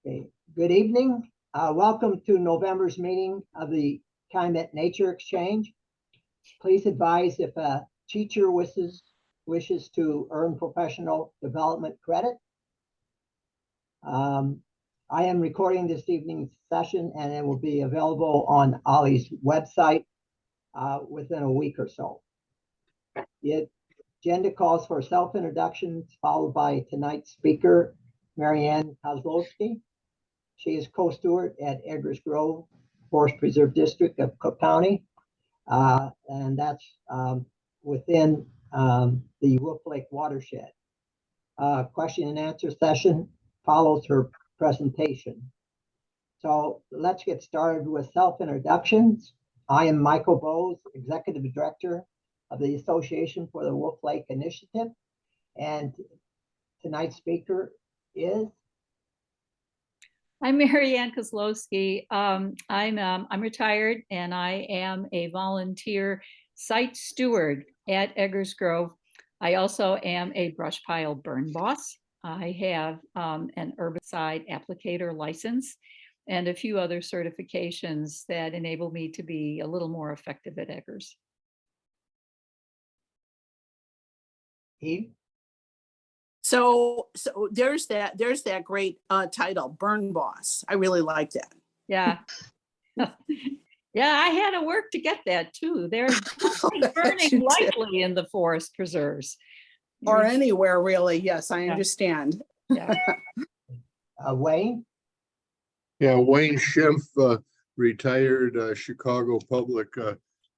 Okay, good evening. Welcome to November's meeting of the Calumet Nature Exchange. Please advise if a teacher wishes to earn professional development credit. I am recording this evening's session and it will be available on Ollie's website within a week or so. The agenda calls for self-introductions followed by tonight's speaker, Marianne Kozlowski. She is co-steward at Eggers Grove Forest Preserve District of Cook County, and that's within the Wolf Lake watershed. Question and answer session follows her presentation. So let's get started with self-introductions. I am Michael Bowes, Executive Director of the Association for the Wolf Lake Initiative, and tonight's speaker is. I'm Marianne Kozlowski. I'm retired and I am a volunteer site steward at Eggers Grove. I also am a brush pile burn boss. I have an herbicide applicator license and a few other certifications that enable me to be a little more effective at Eggers. Eve? So there's that great title, Burn Boss. I really like that. Yeah. Yeah, I had to work to get that too. They're burning lightly in the forest preserves. Or anywhere really. Yes, I understand. Yeah. Wayne? Yeah, Wayne Schimpf, retired Chicago public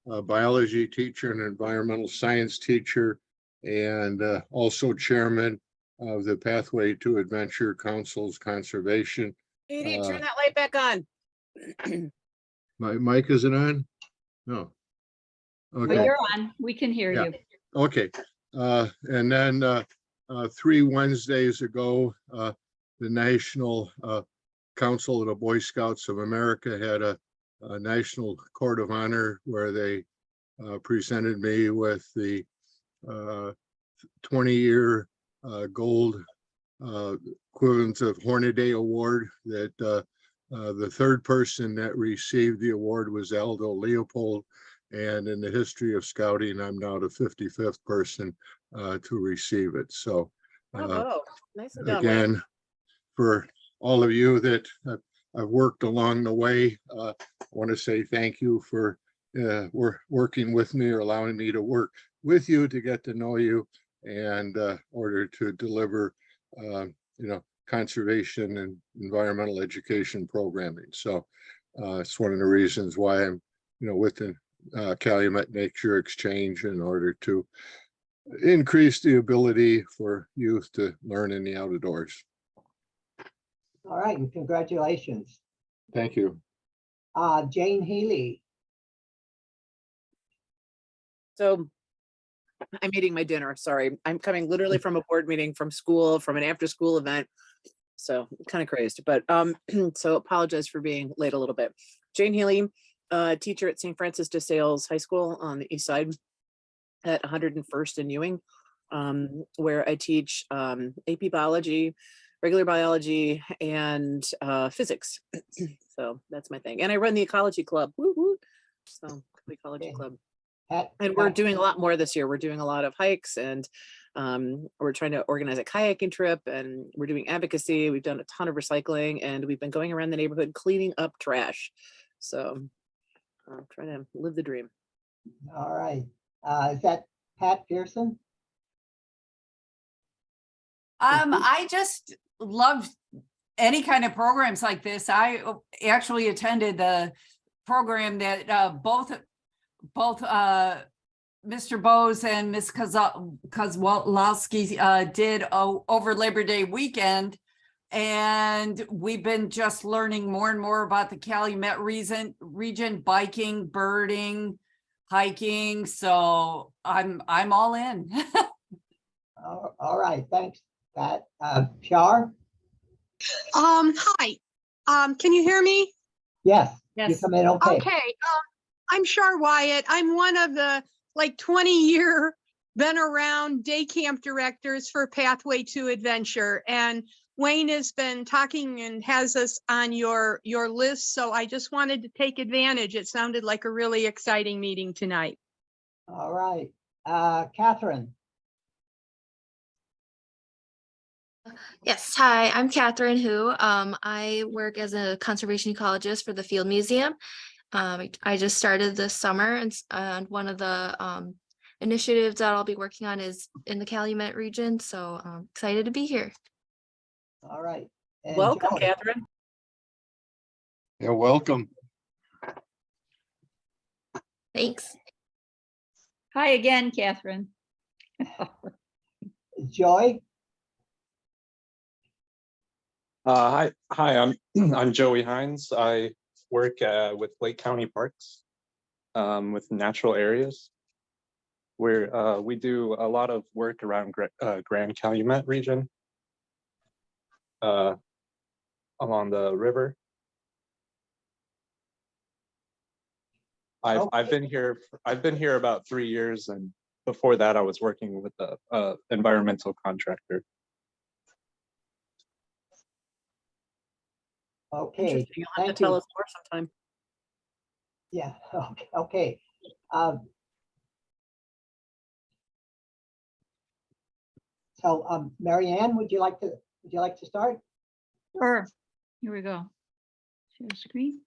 biology teacher and environmental science teacher, and also chairman of the Pathway to Adventure Council's Conservation. Edie, turn that light back on. My mic isn't on? No. Okay. Well, you're on. We can hear you. Okay. And then 3 Wednesdays ago, the National Council of the Boy Scouts of America had a National Court of Honor where they presented me with the 20-year gold equivalent of Hornaday Award. That the third person that received the award was Aldo Leopold, and in the history of scouting, I'm now the 55th person to receive it. So Nice again, for all of you that I've worked along the way, I want to say thank you for working with me or allowing me to work with you to get to know you and order to deliver conservation and environmental education programming. So it's one of the reasons why I'm with the Calumet Nature Exchange, in order to increase the ability for youth to learn in the outdoors. All right, and congratulations. Thank you. Jane Healy. So I'm eating my dinner. Sorry. I'm coming literally from a board meeting, from school, from an after school event. So kind of crazed, but so apologize for being late a little bit. Jane Healy, teacher at St. Francis de Sales High School on the east side at 101st and Ewing, where I teach AP biology, regular biology, and physics. So that's my thing. And I run the ecology club. Woo woo. So the ecology club. And we're doing a lot more this year. We're doing a lot of hikes, and we're trying to organize a kayaking trip, and we're doing advocacy. We've done a ton of recycling, and we've been going around the neighborhood cleaning up trash. So I'm trying to live the dream. All right. Is that Pat Pearson? I just love any kind of programs like this. I actually attended the program that both Mr. Bowes and Ms. Kozlowski did over Labor Day weekend. And we've been just learning more and more about the Calumet region, biking, birding, hiking. So I'm all in. All right, thanks, Pat. Shar? Hi. Can you hear me? Yes. Yes. You come in okay. Okay. I'm Shar Wyatt. I'm one of the 20-year been around day camp directors for Pathway to Adventure. And Wayne has been talking and has us on your list, so I just wanted to take advantage. It sounded like a really exciting meeting tonight. All right, Catherine. Yes, hi, I'm Catherine Hu. I work as a conservation ecologist for the Field Museum. I just started this summer, and one of the initiatives that I'll be working on is in the Calumet region, so I'm excited to be here. All right. And Welcome, Joey. Catherine. Yeah, welcome. Thanks. Hi again, Catherine. Joy. Hi, I'm Joey Hines. I work with Lake County Parks with natural areas, where we do a lot of work around Grand Calumet region along the river. I've been here about 3 years, and before that I was working with a environmental contractor. Okay, Interesting. You'll have to thank tell you. us more sometime. Yeah, okay. So, Marianne, would you like to start? Sure. Here we go. Share screen.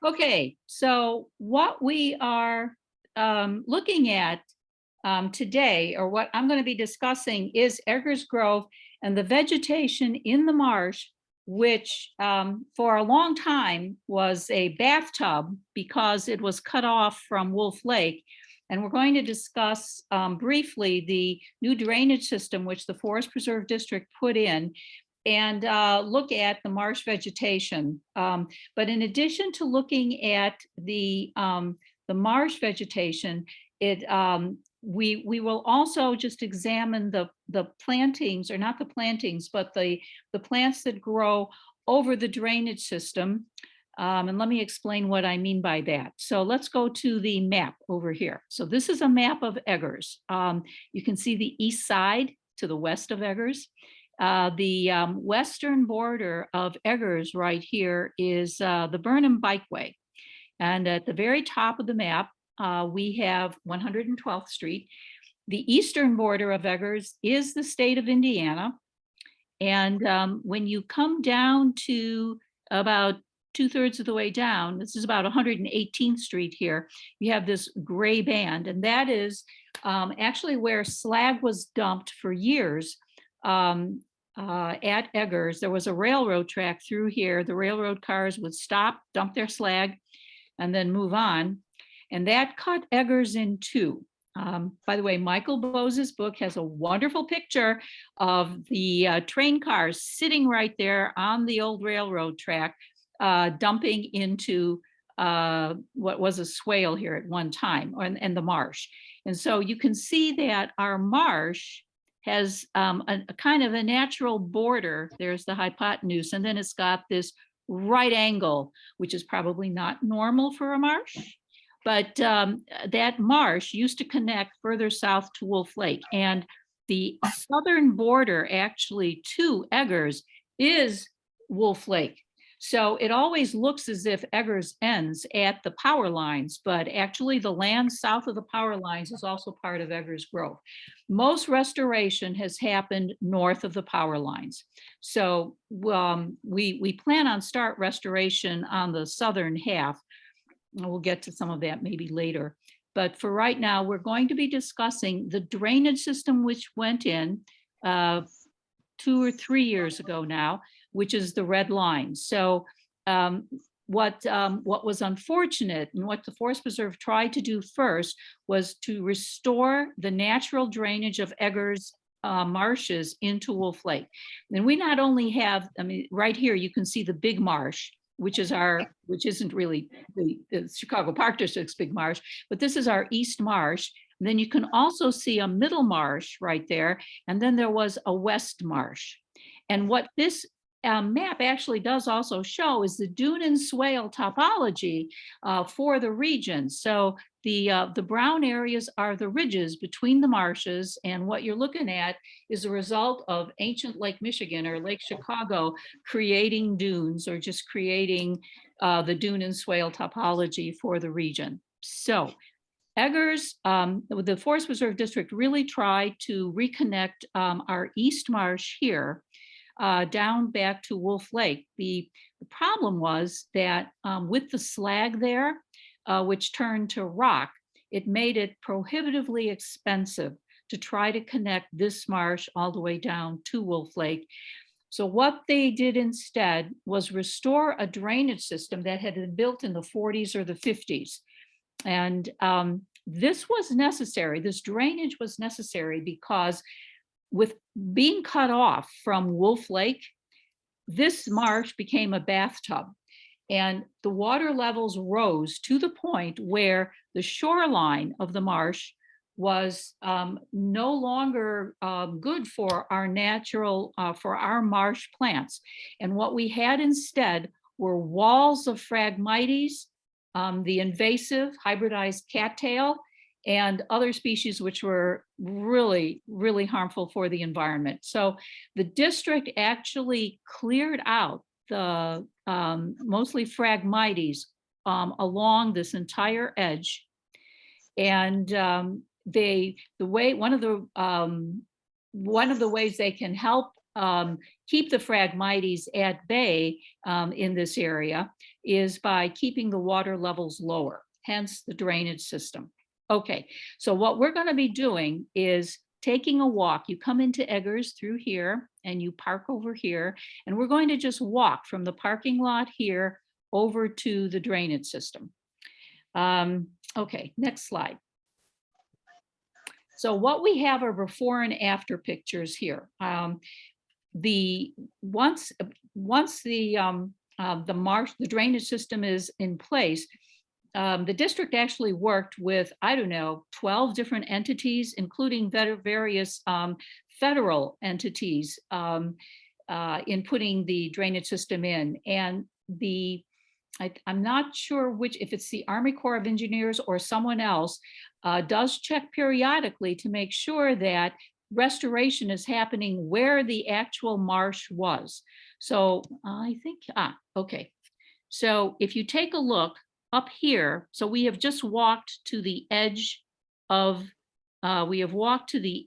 Okay, so what we are looking at today, or what I'm going to be discussing, is Eggers Grove and the vegetation in the marsh, which for a long time was a bathtub because it was cut off from Wolf Lake. And we're going to discuss briefly the new drainage system which the Forest Preserve District put in, and look at the marsh vegetation. But in addition to looking at the marsh vegetation, we will also just examine the plantings, or not the plantings, but the plants that grow over the drainage system. And let me explain what I mean by that. So let's go to the map over here. So this is a map of Eggers. You can see the east side to the west of Eggers. The western border of Eggers right here is the Burnham Bikeway. And at the very top of the map, we have 112th Street. The eastern border of Eggers is the state of Indiana. And when you come down to about 2/3 of the way down, this is about 118th Street here, you have this gray band, and that is actually where slag was dumped for years at Eggers. There was a railroad track through here. The railroad cars would stop, dump their slag, and then move on. And that cut Eggers in two. By the way, Michael Bose's book has a wonderful picture of the train cars sitting right there on the old railroad track, dumping into what was a swale here at one time, and the marsh. And so you can see that our marsh has a kind of a natural border. There's the hypotenuse, and then it's got this right angle, which is probably not normal for a marsh. But that marsh used to connect further south to Wolf Lake. And the southern border actually to Eggers is Wolf Lake. So it always looks as if Eggers ends at the power lines, but actually the land south of the power lines is also part of Eggers Grove. Most restoration has happened north of the power lines. So we plan on start restoration on the southern half. We'll get to some of that maybe later. But for right now, we're going to be discussing the drainage system which went in 2 or 3 years ago now, which is the red line. So what was unfortunate, and what the Forest Preserve tried to do first, was to restore the natural drainage of Eggers marshes into Wolf Lake. And we not only have, I mean, right here you can see the big marsh, which isn't really the Chicago Park District's big marsh, but this is our east marsh. And then you can also see a middle marsh right there, and then there was a west marsh. And what this map actually does also show is the dune and swale topology for the region. So The brown areas are the ridges between the marshes, and what you're looking at is a result of ancient Lake Michigan or Lake Chicago creating dunes, or just creating the dune and swale topology for the region. So Eggers, the Forest Preserve District really tried to reconnect our East Marsh here down back to Wolf Lake. The problem was that with the slag there, which turned to rock, it made it prohibitively expensive to try to connect this marsh all the way down to Wolf Lake. So what they did instead was restore a drainage system that had been built in the 40s or the 50s. And this was necessary. This drainage was necessary because with being cut off from Wolf Lake, this marsh became a bathtub, and the water levels rose to the point where the shoreline of the marsh was no longer good for our natural, for our marsh plants. And what we had instead were walls of Phragmites, the invasive hybridized cattail, and other species which were really, really harmful for the environment. So the district actually cleared out the mostly Phragmites along this entire edge. And one of the ways they can help keep the Phragmites at bay in this area is by keeping the water levels lower, hence the drainage system. Okay, so what we're going to be doing is taking a walk. You come into Eggers through here and you park over here, and we're going to just walk from the parking lot here over to the drainage system. Okay, next slide. So what we have are before and after pictures here. Once the drainage system is in place, the district actually worked with, I don't know, 12 different entities, including various federal entities in putting the drainage system in. And I'm not sure if it's the Army Corps of Engineers or someone else does check periodically to make sure that restoration is happening where the actual marsh was. So I think, okay. So if you take a look up here, so we have just walked to the edge of, Eggers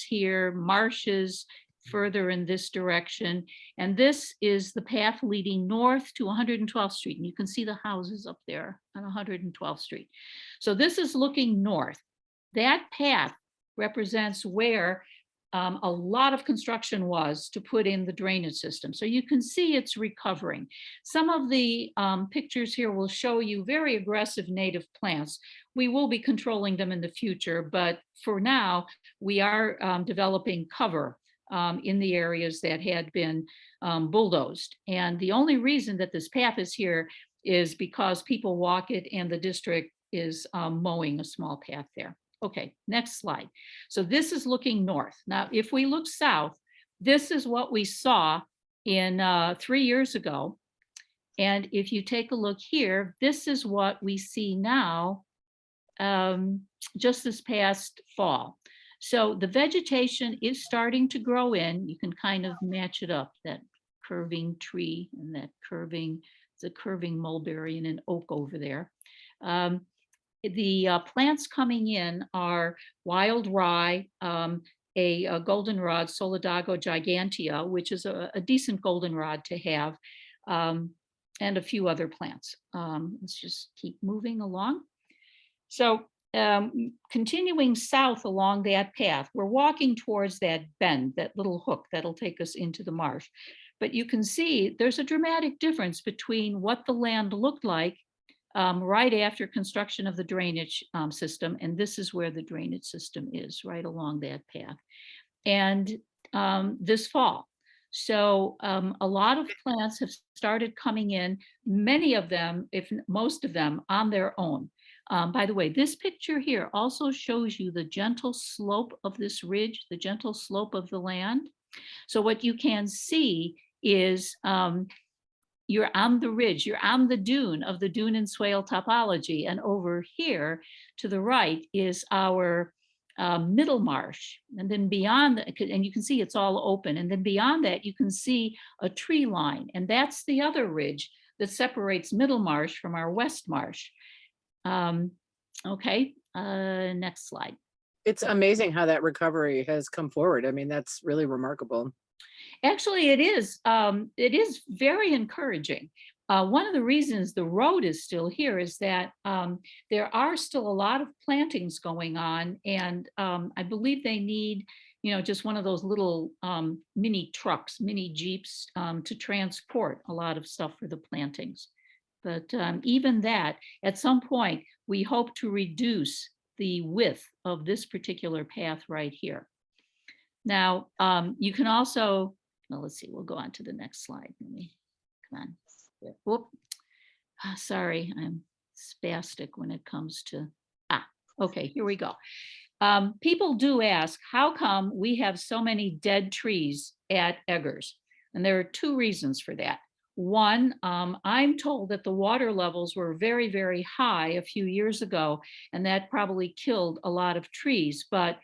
here, marshes further in this direction. And this is the path leading north to 112th Street. And you can see the houses up there on 112th Street. So this is looking north. That path represents where a lot of construction was to put in the drainage system. So you can see it's recovering. Some of the pictures here will show you very aggressive native plants. We will be controlling them in the future, but for now, we are developing cover in the areas that had been bulldozed. And the only reason that this path is here is because people walk it and the district is mowing a small path there. Okay, next slide. So this is looking north. Now, if we look south, this is what we saw in 3 years ago. And if you take a look here, this is what we see now just this past fall. So the vegetation is starting to grow in. You can kind of match it up, that curving tree and that curving, the curving mulberry and an oak over there. The plants coming in are wild rye, a goldenrod, Solidago gigantea, which is a decent goldenrod to have, and a few other plants. Let's just keep moving along. So continuing south along that path, we're walking towards that bend, that little hook that'll take us into the marsh. But you can see there's a dramatic difference between what the land looked like right after construction of the drainage system, and this is where the drainage system is, right along that path, and this fall. So a lot of plants have started coming in, many of them, if most of them, on their own. By the way, this picture here also shows you the gentle slope of this ridge, the gentle slope of the land. So what you can see is you're on the ridge, you're on the dune of the dune and swale topology. And over here to the right is our middle marsh. And then beyond that, and you can see it's all open. And then beyond that, you can see a tree line. And that's the other ridge that separates middle marsh from our west marsh. Okay, next slide. It's amazing how that recovery has come forward. I mean, that's really remarkable. Actually, it is very encouraging. One of the reasons the road is still here is that there are still a lot of plantings going on, and I believe they need, just one of those little mini trucks, mini Jeeps to transport a lot of stuff for the plantings. But even that, at some point, we hope to reduce the width of this particular path right here. Now, you can also, well, let's see, we'll go on to the next slide. Let me, come on. Whoop. Sorry, I'm spastic when it comes to, okay, here we go. People do ask, how come we have so many dead trees at Eggers? And there are two reasons for that. One, I'm told that the water levels were very, very high a few years ago, and that probably killed a lot of trees, but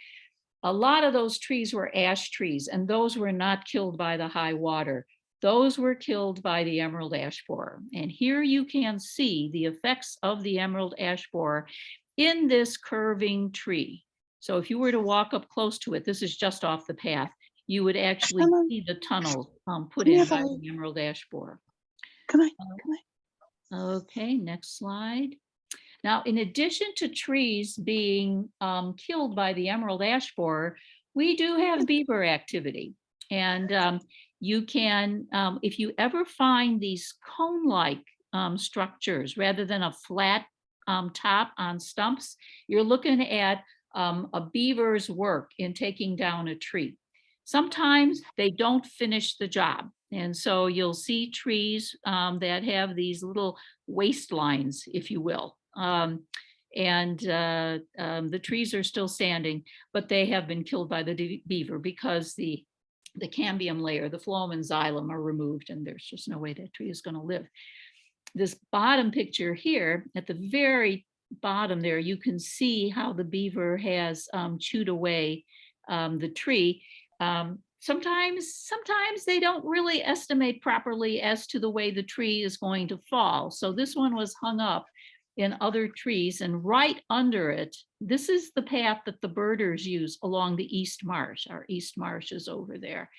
a lot of those trees were ash trees, and those were not killed by the high water. Those were killed by the emerald ash borer. And here you can see the effects of the emerald ash borer in this curving tree. So if you were to walk up close to it, this is just off the path, you would actually see the tunnel put in by the emerald ash borer. Come on. Okay, next slide. Now, in addition to trees being killed by the emerald ash borer, we do have beaver activity. And you can, if you ever find these cone-like structures rather than a flat top on stumps, you're looking at a beaver's work in taking down a tree. Sometimes they don't finish the job. And so you'll see trees that have these little waistlines, if you will. The trees are still standing, but they have been killed by the beaver because the cambium layer, the phloem and xylem are removed, and there's just no way that tree is going to live. This bottom picture here, at the very bottom there, you can see how the beaver has chewed away the tree. Sometimes they don't really estimate properly as to the way the tree is going to fall. So this one was hung up in other trees, and right under it, this is the path that the birders use along the East Marsh. Our East Marsh is over there.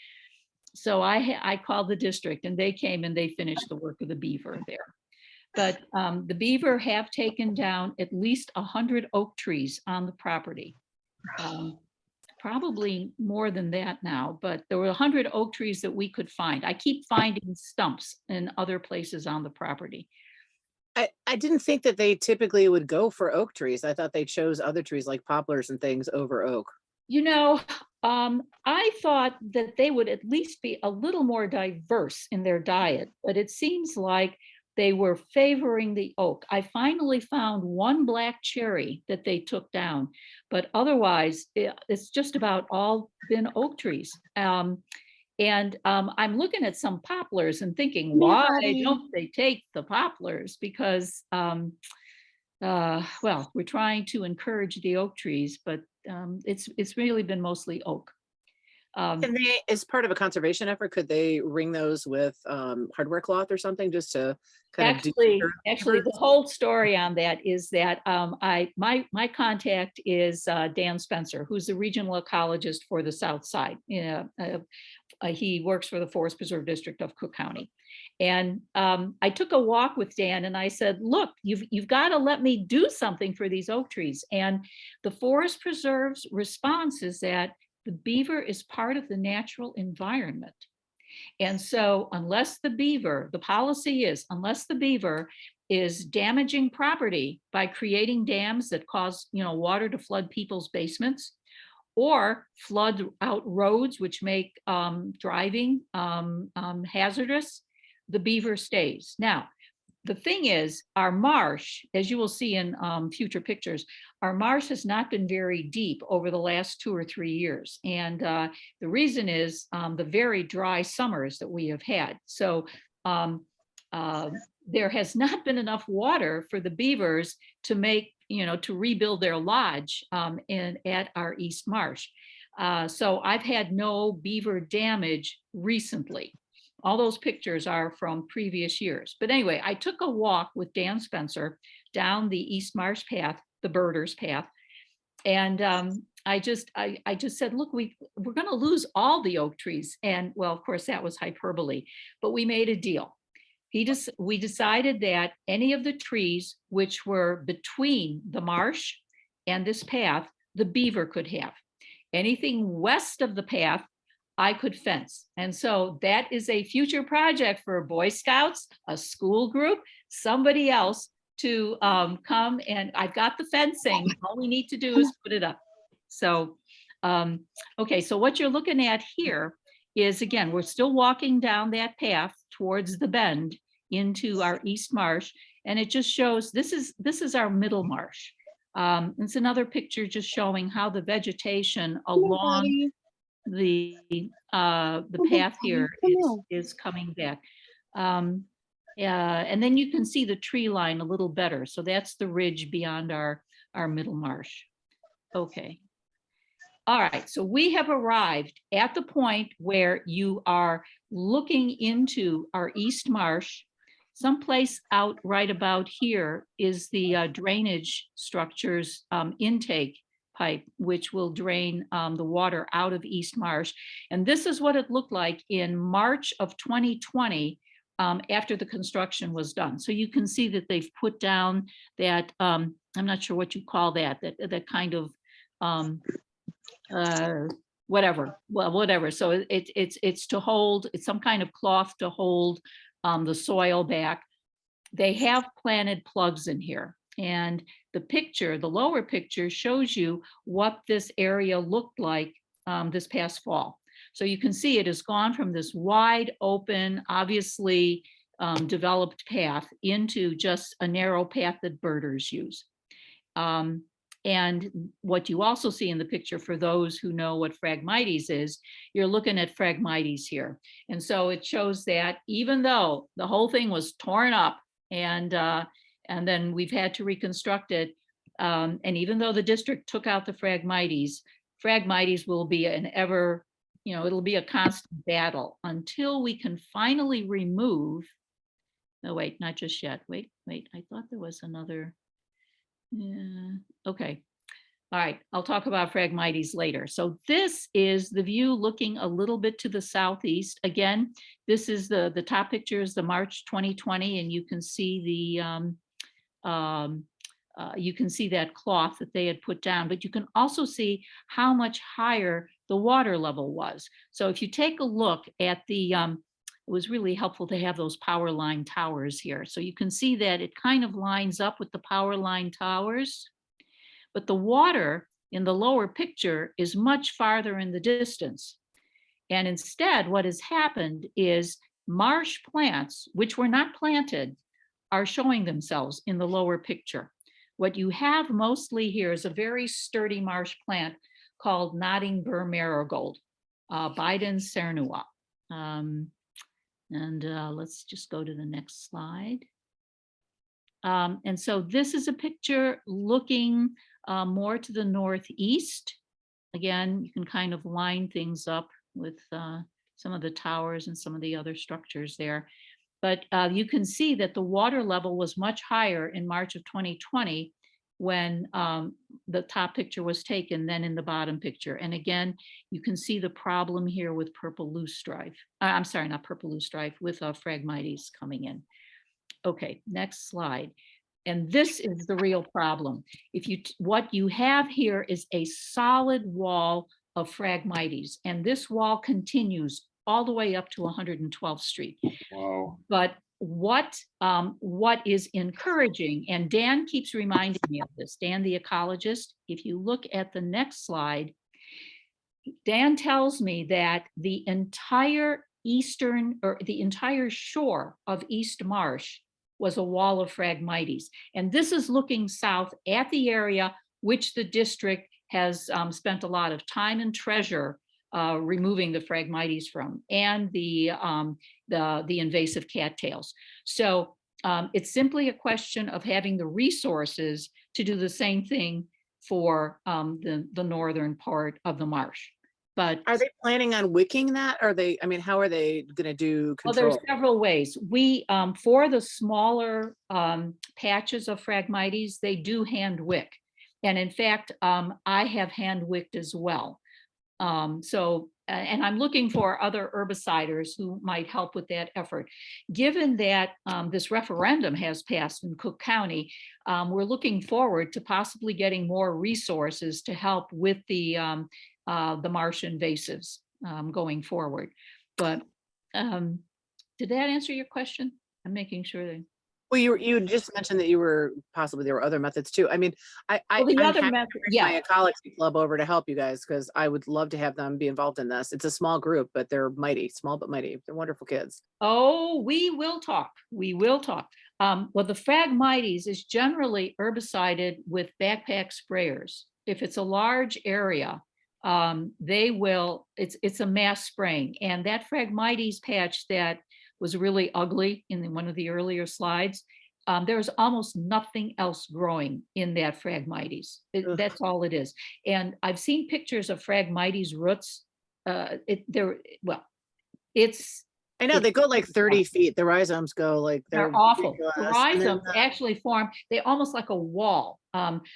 So I called the district, and they came and they finished the work of the beaver there. But the beaver have taken down at least 100 oak trees on the property. Probably more than that now, but there were 100 oak trees that we could find. I keep finding stumps in other places on the property. I didn't think that they typically would go for oak trees. I thought they chose other trees like poplars and things over oak. I thought that they would at least be a little more diverse in their diet, but it seems like they were favoring the oak. I finally found one black cherry that they took down, but otherwise it's just about all been oak trees. I'm looking at some poplars and thinking, why don't they take the poplars? Because, well, we're trying to encourage the oak trees, but it's really been mostly oak. Can they, as part of a conservation effort, could they ring those with hardware cloth or something just to kind of actually the whole story on that is that my contact is Dan Spencer, who's the regional ecologist for the South Side. He works for the Forest Preserve District of Cook County. And I took a walk with Dan and I said, look, you've got to let me do something for these oak trees. And the Forest Preserve's response is that the beaver is part of the natural environment. And so unless the beaver, the policy is, unless the beaver is damaging property by creating dams that cause, water to flood people's basements, or flood out roads, which make driving hazardous, the beaver stays. Now, the thing is, our marsh, as you will see in future pictures, our marsh has not been very deep over the last 2 or 3 years. And the reason is the very dry summers that we have had. So there has not been enough water for the beavers to make, to rebuild their lodge at our East Marsh. So I've had no beaver damage recently. All those pictures are from previous years. But anyway, I took a walk with Dan Spencer down the East Marsh path, the birders path. And I just said, look, we're going to lose all the oak trees. And well, of course, that was hyperbole, but we made a deal. We decided that any of the trees which were between the marsh and this path, the beaver could have. Anything west of the path, I could fence. And so that is a future project for Boy Scouts, a school group, somebody else to come, and I've got the fencing. All we need to do is put it up. So, okay, so what you're looking at here is, again, we're still walking down that path towards the bend into our East Marsh, and it just shows this is our middle marsh. It's another picture just showing how the vegetation along the path here is coming back. And then you can see the tree line a little better. So that's the ridge beyond our middle marsh. Okay. All right, so we have arrived at the point where you are looking into our East Marsh. Someplace out right about here is the drainage structures intake pipe, which will drain the water out of East Marsh. And this is what it looked like in March of 2020 after the construction was done. So you can see that they've put down that, I'm not sure what you call that kind of, whatever. So it's to hold, it's some kind of cloth to hold the soil back. They have planted plugs in here. And the picture, the lower picture, shows you what this area looked like this past fall. So you can see it has gone from this wide open, obviously developed path into just a narrow path that birders use. And what you also see in the picture, for those who know what Phragmites is, you're looking at Phragmites here. And so it shows that even though the whole thing was torn up and then we've had to reconstruct it, and even though the district took out the Phragmites will be an ever, it'll be a constant battle until we can finally remove, no, wait, not just yet. Wait, I thought there was another. Yeah, okay. All right, I'll talk about Phragmites later. So this is the view looking a little bit to the southeast. Again, this is the top picture is the March 2020, and you can see that cloth that they had put down, but you can also see how much higher the water level was. So if you take a look at the, it was really helpful to have those power line towers here. So you can see that it kind of lines up with the power line towers, but the water in the lower picture is much farther in the distance. And instead, what has happened is marsh plants, which were not planted, are showing themselves in the lower picture. What you have mostly here is a very sturdy marsh plant called Nodding Burr Marigold, Biden cernua. Let's just go to the next slide. And so this is a picture looking more to the northeast. Again, you can kind of line things up with some of the towers and some of the other structures there. But you can see that the water level was much higher in March of 2020 when the top picture was taken than in the bottom picture. And again, you can see the problem here with purple loosestrife. I'm sorry, not purple loosestrife, with Phragmites coming in. Okay, next slide. And this is the real problem. What you have here is a solid wall of Phragmites, and this wall continues all the way up to 112th Street. Wow. But what is encouraging, and Dan keeps reminding me of this, Dan the ecologist, if you look at the next slide, Dan tells me that the entire shore of East Marsh was a wall of Phragmites. And this is looking south at the area which the district has spent a lot of time and treasure removing the Phragmites from, and the invasive cattails. So it's simply a question of having the resources to do the same thing for the northern part of the marsh. But Are they planning on wicking that? Are they, I mean, how are they gonna do well, there's control? several ways. We, for the smaller patches of Phragmites, they do hand wick. And in fact, I have hand wicked as well. And I'm looking for other herbiciders who might help with that effort. Given that this referendum has passed in Cook County, we're looking forward to possibly getting more resources to help with the marsh invasives going forward. But did that answer your question? I'm making sure that. Well, you just mentioned that you were possibly, there were other methods too. I mean, Well, the I'm other happy method, to bring yeah. my ecology club over to help you guys, because I would love to have them be involved in this. It's a small group, but they're mighty, small but mighty. They're wonderful kids. Oh, we will talk. We will talk. Well, the Phragmites is generally herbicided with backpack sprayers. If it's a large area, they will, it's a mass spraying. And that Phragmites patch that was really ugly in one of the earlier slides, there's almost nothing else growing in that Phragmites. That's all it is. And I've seen pictures of Phragmites roots. It's I know, they go like 30 feet. The rhizomes go like, they're awful. The ridiculous. And then rhizomes actually form, they almost like a wall.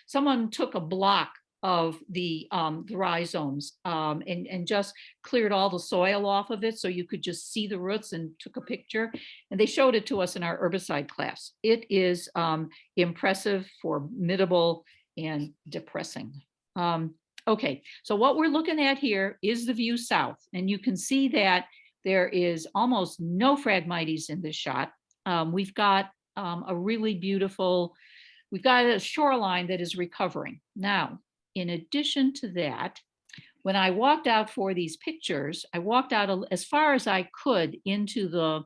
Someone took a block of the rhizomes and just cleared all the soil off of it so you could just see the roots, and took a picture. And they showed it to us in our herbicide class. It is impressive, formidable, and depressing. Okay, so what we're looking at here is the view south, and you can see that there is almost no Phragmites in this shot. We've got a really beautiful, we've got a shoreline that is recovering. Now, in addition to that, when I walked out for these pictures, I walked out as far as I could into the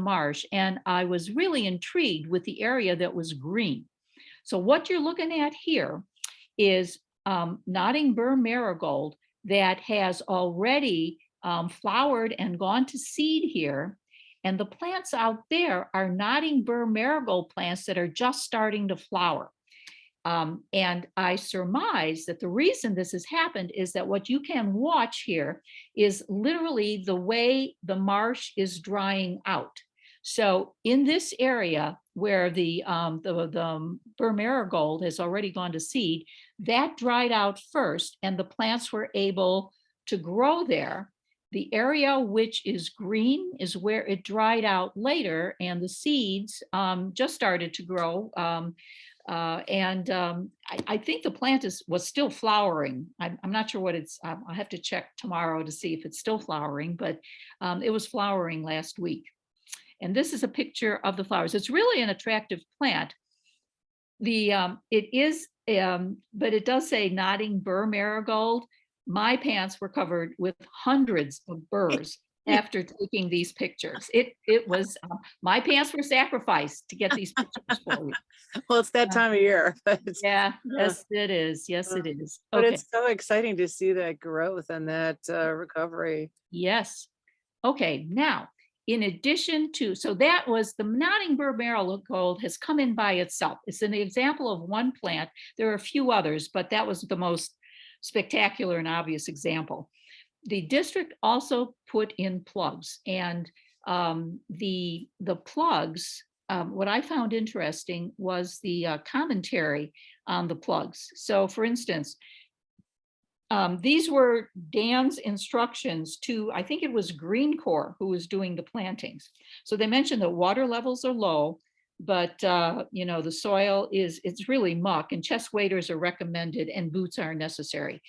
marsh, and I was really intrigued with the area that was green. So what you're looking at here is nodding burr marigold that has already flowered and gone to seed here. And the plants out there are nodding burr marigold plants that are just starting to flower. And I surmise that the reason this has happened is that what you can watch here is literally the way the marsh is drying out. So in this area where the burr marigold has already gone to seed, that dried out first, and the plants were able to grow there. The area which is green is where it dried out later, and the seeds just started to grow. I think the plant was still flowering. I'm not sure what it's, I'll have to check tomorrow to see if it's still flowering, but it was flowering last week. And this is a picture of the flowers. It's really an attractive plant. It is, but it does say nodding burr marigold. My pants were covered with hundreds of burrs after taking these pictures. It was, my pants were sacrificed to get these pictures for you. well, it's that time of year. Yeah, yes, it is. Yes, it is. But Okay. it's so exciting to see that growth and that recovery. Yes. Okay, now, in addition to, so that was the nodding burr marigold has come in by itself. It's an example of one plant. There are a few others, but that was the most spectacular and obvious example. The district also put in plugs, and the plugs, what I found interesting was the commentary on the plugs. So for instance, these were Dan's instructions to, I think it was Green Corps who was doing the plantings. So they mentioned that water levels are low, but you know, the soil it's really muck, and chest waders are recommended and boots are necessary.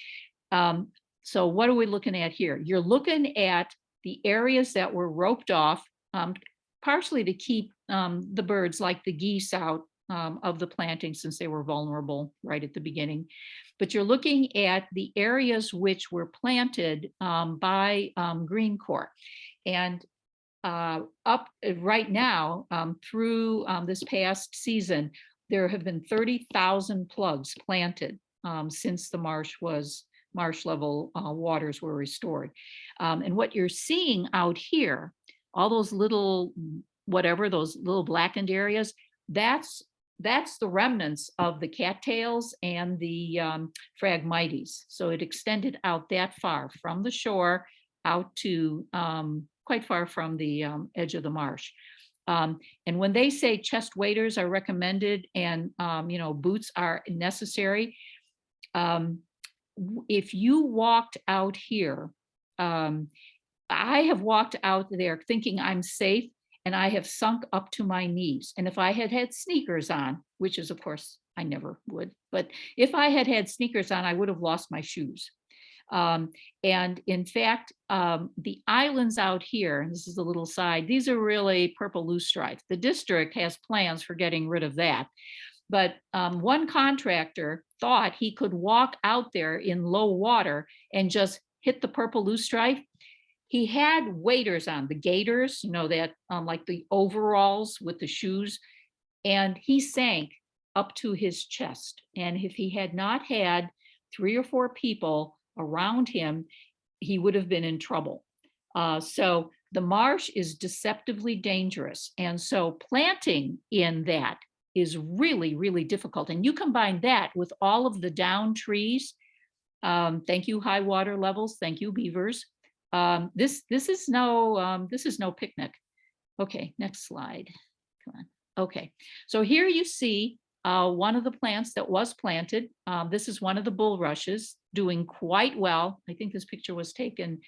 So what are we looking at here? You're looking at the areas that were roped off, partially to keep the birds like the geese out of the planting, since they were vulnerable right at the beginning. But you're looking at the areas which were planted by Green Corps. And up right now, through this past season, there have been 30,000 plugs planted since the marsh was marsh level waters were restored. And what you're seeing out here, all those little, whatever, those little blackened areas, that's the remnants of the cattails and the Phragmites. So it extended out that far from the shore out to quite far from the edge of the marsh. And when they say chest waders are recommended and boots are necessary, if you walked out here, I have walked out there thinking I'm safe, and I have sunk up to my knees. And if I had had sneakers on, which is of course I never would, but if I had had sneakers on, I would have lost my shoes. And in fact, the islands out here, and this is a little side, these are really purple loosestrife. The district has plans for getting rid of that. But one contractor thought he could walk out there in low water and just hit the purple loosestrife. He had waders on, the gaiters, that like the overalls with the shoes, and he sank up to his chest. And if he had not had 3 or 4 people around him, he would have been in trouble. So the marsh is deceptively dangerous. And so planting in that is really, really difficult. And you combine that with all of the down trees. Thank you, high water levels. Thank you, beavers. This is no picnic. Okay, next slide. Come on. Okay, so here you see one of the plants that was planted. This is one of the bulrushes doing quite well. I think this picture was taken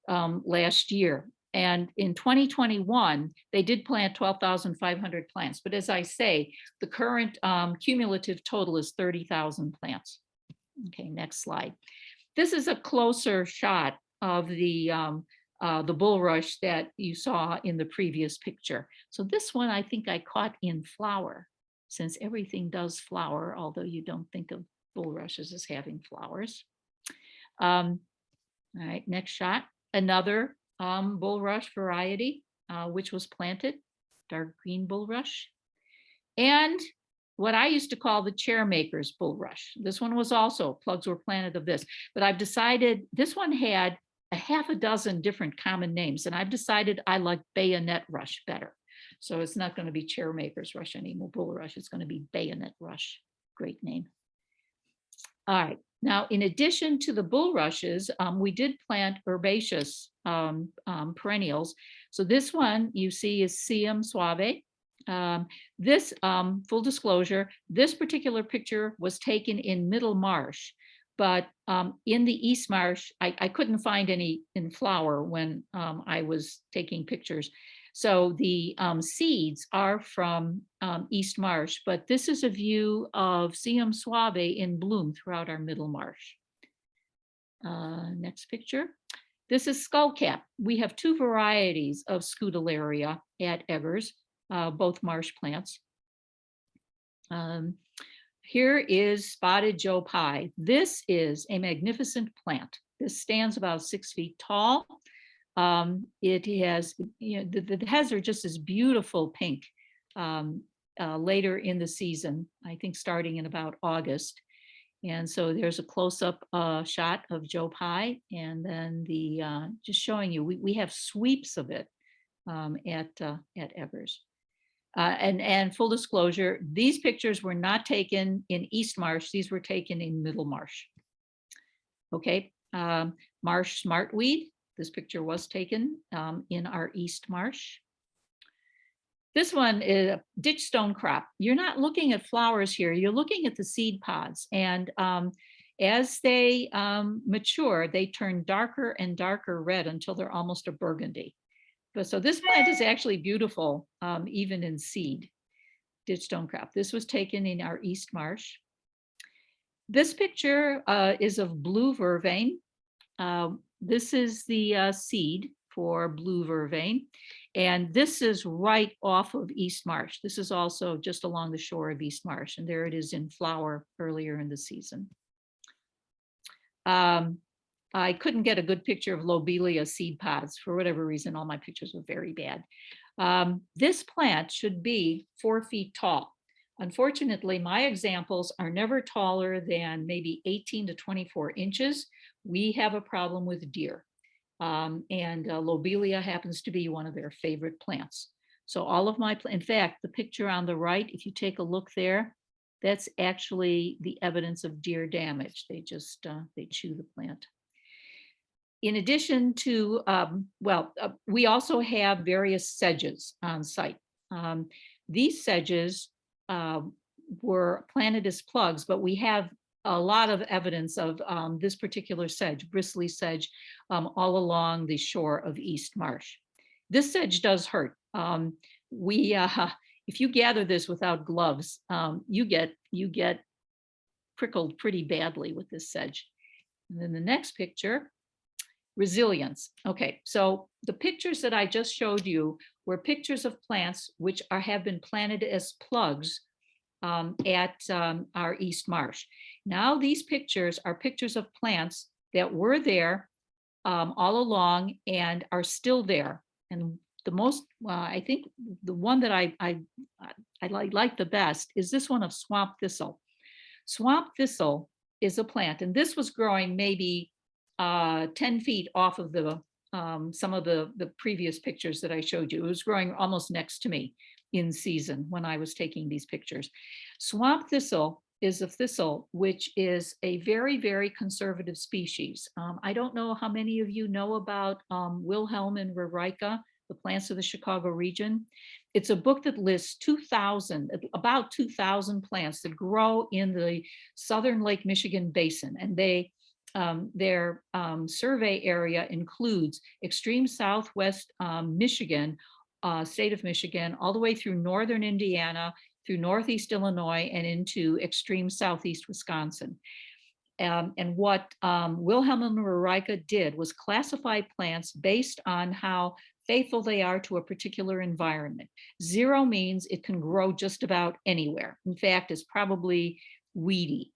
last year. And in 2021, they did plant 12,500 plants. But as I say, the current cumulative total is 30,000 plants. Okay, next slide. This is a closer shot of the bulrush that you saw in the previous picture. So this one I think I caught in flower, since everything does flower, although you don't think of bulrushes as having flowers. All right, next shot. Another bulrush variety, which was planted, dark green bulrush. And what I used to call the chairmaker's bulrush. This one was also, plugs were planted of this, but I've decided this one had a half a dozen different common names, and I've decided I like bayonet rush better. So it's not going to be chairmaker's rush anymore, bulrush. It's going to be bayonet rush. Great name. All right. Now, in addition to the bulrushes, we did plant herbaceous perennials. So this one you see is Siam suave. This, full disclosure, this particular picture was taken in Middlemarsh, but in the East Marsh, I couldn't find any in flower when I was taking pictures. So the seeds are from East Marsh, but this is a view of Siam suave in bloom throughout our Middlemarsh. Next picture. This is skullcap. We have 2 varieties of Scutellaria at Eggers, both marsh plants. Here is spotted Joe Pye. This is a magnificent plant. This stands about 6 feet tall. It has, the heads are just as beautiful pink later in the season, I think starting in about August. And so there's a close-up shot of Joe Pye, and then the just showing you, we have sweeps of it at Eggers. And full disclosure, these pictures were not taken in East Marsh. These were taken in Middlemarsh. Okay, marsh smartweed. This picture was taken in our East Marsh. This one is a ditch stone crop. You're not looking at flowers here. You're looking at the seed pods. And as they mature, they turn darker and darker red until they're almost a burgundy. But so this plant is actually beautiful, even in seed, ditch stone crop. This was taken in our East Marsh. This picture is of blue vervain. This is the seed for blue vervain. And this is right off of East Marsh. This is also just along the shore of East Marsh. And there it is in flower earlier in the season. I couldn't get a good picture of lobelia seed pods. For whatever reason, all my pictures were very bad. This plant should be 4 feet tall. Unfortunately, my examples are never taller than maybe 18 to 24 inches, we have a problem with deer. And lobelia happens to be one of their favorite plants. So all of my, in fact, the picture on the right, if you take a look there, that's actually the evidence of deer damage. They just, they chew the plant. In addition to, we also have various sedges on site. These sedges were planted as plugs, but we have a lot of evidence of this particular sedge, bristly sedge, all along the shore of East Marsh. This sedge does hurt. If you gather this without gloves, you get prickled pretty badly with this sedge. And then the next picture, resilience. Okay, so the pictures that I just showed you were pictures of plants which have been planted as plugs at our East Marsh. Now these pictures are pictures of plants that were there all along and are still there. And the most, I think the one that I like the best is this one of swamp thistle. Swamp thistle is a plant, and this was growing maybe 10 feet off of the some of the previous pictures that I showed you. It was growing almost next to me in season when I was taking these pictures. Swamp thistle is a thistle which is a very, very conservative species. I don't know how many of you know about Wilhelm and Rarica, the plants of the Chicago region. It's a book that lists about 2,000 plants that grow in the southern Lake Michigan basin, and their survey area includes extreme southwest Michigan, state of Michigan, all the way through northern Indiana, through northeast Illinois, and into extreme southeast Wisconsin. And what Wilhelm and Rarica did was classify plants based on how faithful they are to a particular environment. 0 means it can grow just about anywhere. In fact, it's probably weedy.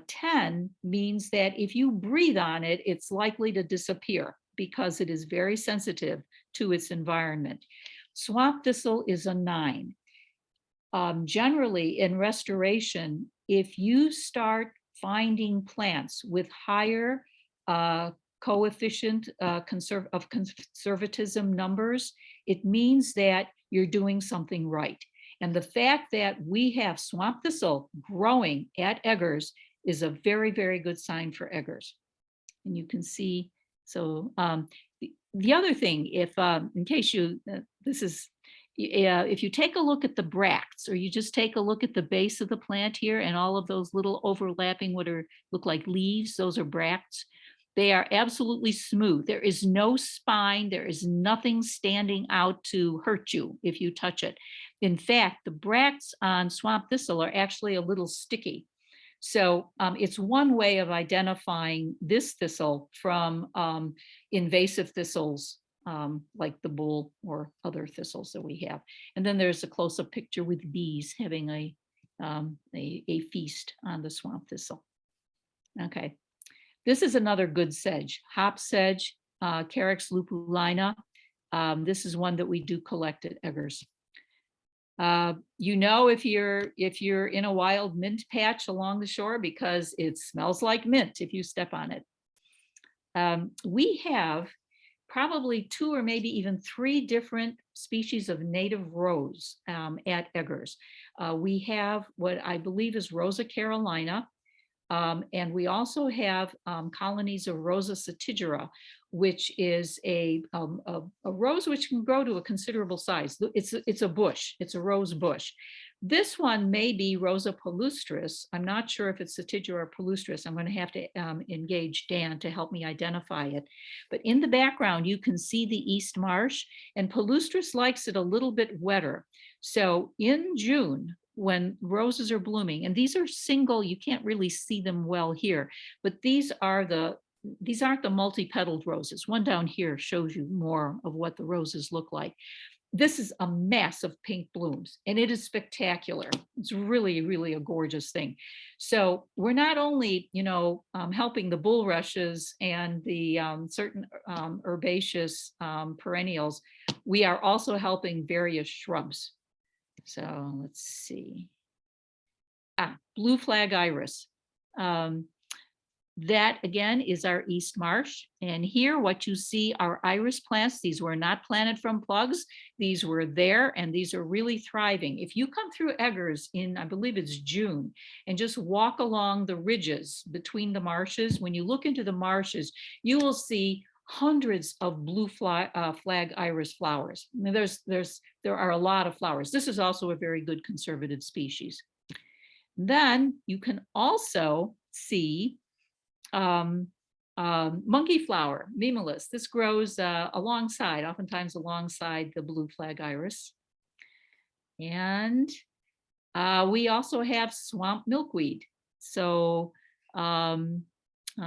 10 means that if you breathe on it, it's likely to disappear because it is very sensitive to its environment. Swamp thistle is a 9. Generally in restoration, if you start finding plants with higher coefficient of conservatism numbers, it means that you're doing something right. And the fact that we have swamp thistle growing at Eggers is a very, very good sign for Eggers. And you can see, so the other thing, if in case you, if you take a look at the bracts, or you just take a look at the base of the plant here and all of those little overlapping, look like leaves, those are bracts. They are absolutely smooth. There is no spine. There is nothing standing out to hurt you if you touch it. In fact, the bracts on swamp thistle are actually a little sticky. So it's one way of identifying this thistle from invasive thistles like the bull or other thistles that we have. And then there's a close-up picture with bees having a feast on the swamp thistle. Okay. This is another good sedge, hop sedge, Carex lupulina. This is one that we do collect at Eggers. You know, if you're in a wild mint patch along the shore, because it smells like mint if you step on it. We have probably 2 or maybe even 3 different species of native rose at Eggers. We have what I believe is Rosa carolina. And we also have colonies of Rosa satigera, which is a rose which can grow to a considerable size. It's a bush, it's a rose bush. This one may be Rosa palustris. I'm not sure if it's satigera or palustris. I'm going to have to engage Dan to help me identify it. But in the background, you can see the East Marsh, and palustris likes it a little bit wetter. So in June, when roses are blooming, and these are single, you can't really see them well here, but these aren't the multi-petaled roses. One down here shows you more of what the roses look like. This is a mass of pink blooms, and it is spectacular. It's really, really a gorgeous thing. So we're not only, helping the bulrushes and the certain herbaceous perennials, we are also helping various shrubs. So let's see. Blue flag iris. That again is our East Marsh. And here what you see are iris plants. These were not planted from plugs. These were there and these are really thriving. If you come through Eggers in, I believe it's June, and just walk along the ridges between the marshes, when you look into the marshes, you will see hundreds of blue flag iris flowers. I mean, there are a lot of flowers. This is also a very good conservative species. Then you can also see monkey flower, Mimulus. This grows oftentimes alongside the blue flag iris. And we also have swamp milkweed. So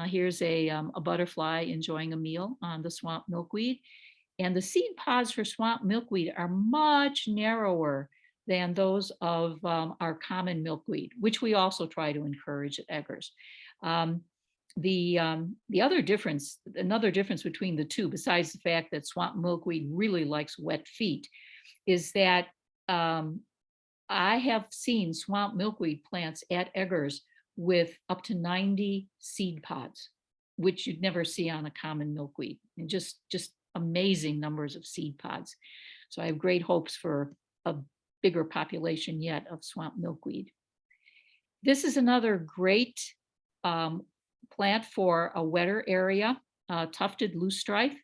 here's a butterfly enjoying a meal on the swamp milkweed. And the seed pods for swamp milkweed are much narrower than those of our common milkweed, which we also try to encourage at Eggers. Another difference between the two, besides the fact that swamp milkweed really likes wet feet, is that I have seen swamp milkweed plants at Eggers with up to 90 seed pods, which you'd never see on a common milkweed, and just amazing numbers of seed pods. So I have great hopes for a bigger population yet of swamp milkweed. This is another great plant for a wetter area, tufted loosestrife.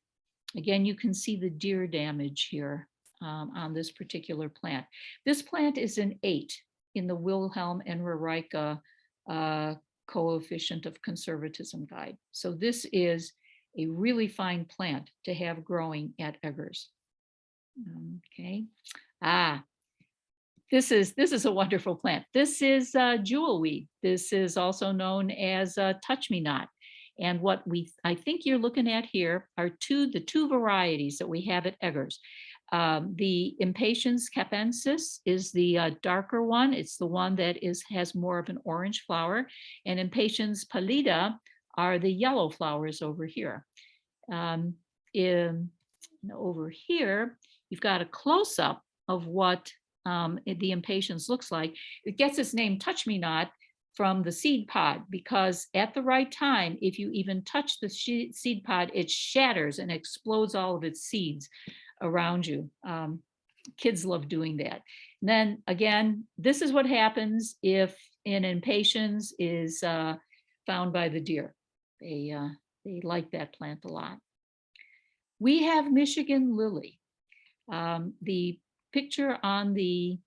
Again, you can see the deer damage here on this particular plant. This plant is an 8 in the Wilhelm and Rarica coefficient of conservatism guide. So this is a really fine plant to have growing at Eggers. Okay. This is a wonderful plant. This is jewelweed. This is also known as touch-me-not. And what I think you're looking at here are the two varieties that we have at Eggers. The Impatiens capensis is the darker one. It's the one that has more of an orange flower. And Impatiens pallida are the yellow flowers over here. Over here, you've got a close-up of what the Impatiens looks like. It gets its name touch-me-not from the seed pod, because at the right time, if you even touch the seed pod, it shatters and explodes all of its seeds around you. Kids love doing that. And then again, this is what happens if an Impatiens is found by the deer. They like that plant a lot. We have Michigan lily. The picture on the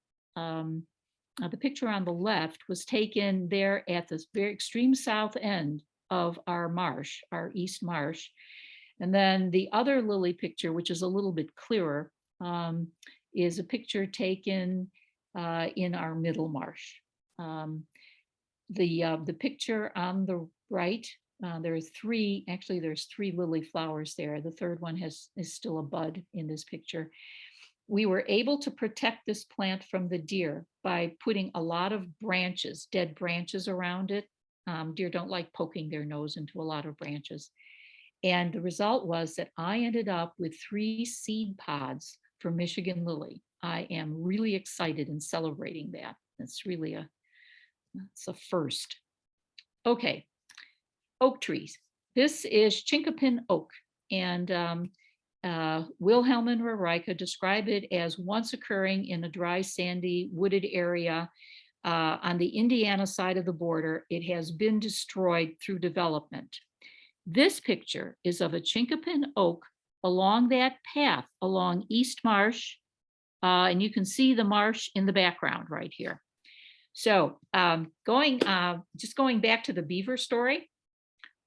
left was taken there at the very extreme south end of our marsh, our East Marsh. And then the other lily picture, which is a little bit clearer, is a picture taken in our Middle Marsh. The picture on the right, there's three lily flowers there. The third one is still a bud in this picture. We were able to protect this plant from the deer by putting a lot of branches, dead branches around it. Deer don't like poking their nose into a lot of branches. And the result was that I ended up with 3 seed pods for Michigan lily. I am really excited and celebrating that. It's really it's a first. Okay, oak trees. This is chinkapin oak, and Wilhelm and Rarica describe it as once occurring in a dry, sandy, wooded area on the Indiana side of the border. It has been destroyed through development. This picture is of a chinkapin oak along that path along East Marsh, and you can see the marsh in the background right here. So just going back to the beaver story,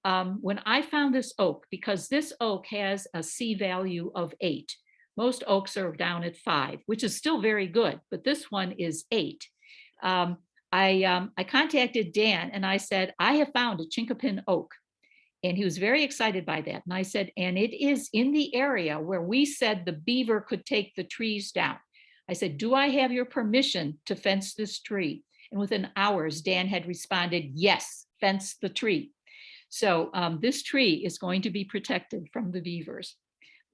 when I found this oak, because this oak has a C value of 8, most oaks are down at 5, which is still very good, but this one is 8. I contacted Dan and I said, I have found a chinkapin oak. And he was very excited by that. And I said, and it is in the area where we said the beaver could take the trees down. I said, do I have your permission to fence this tree? And within hours, Dan had responded, yes, fence the tree. So this tree is going to be protected from the beavers.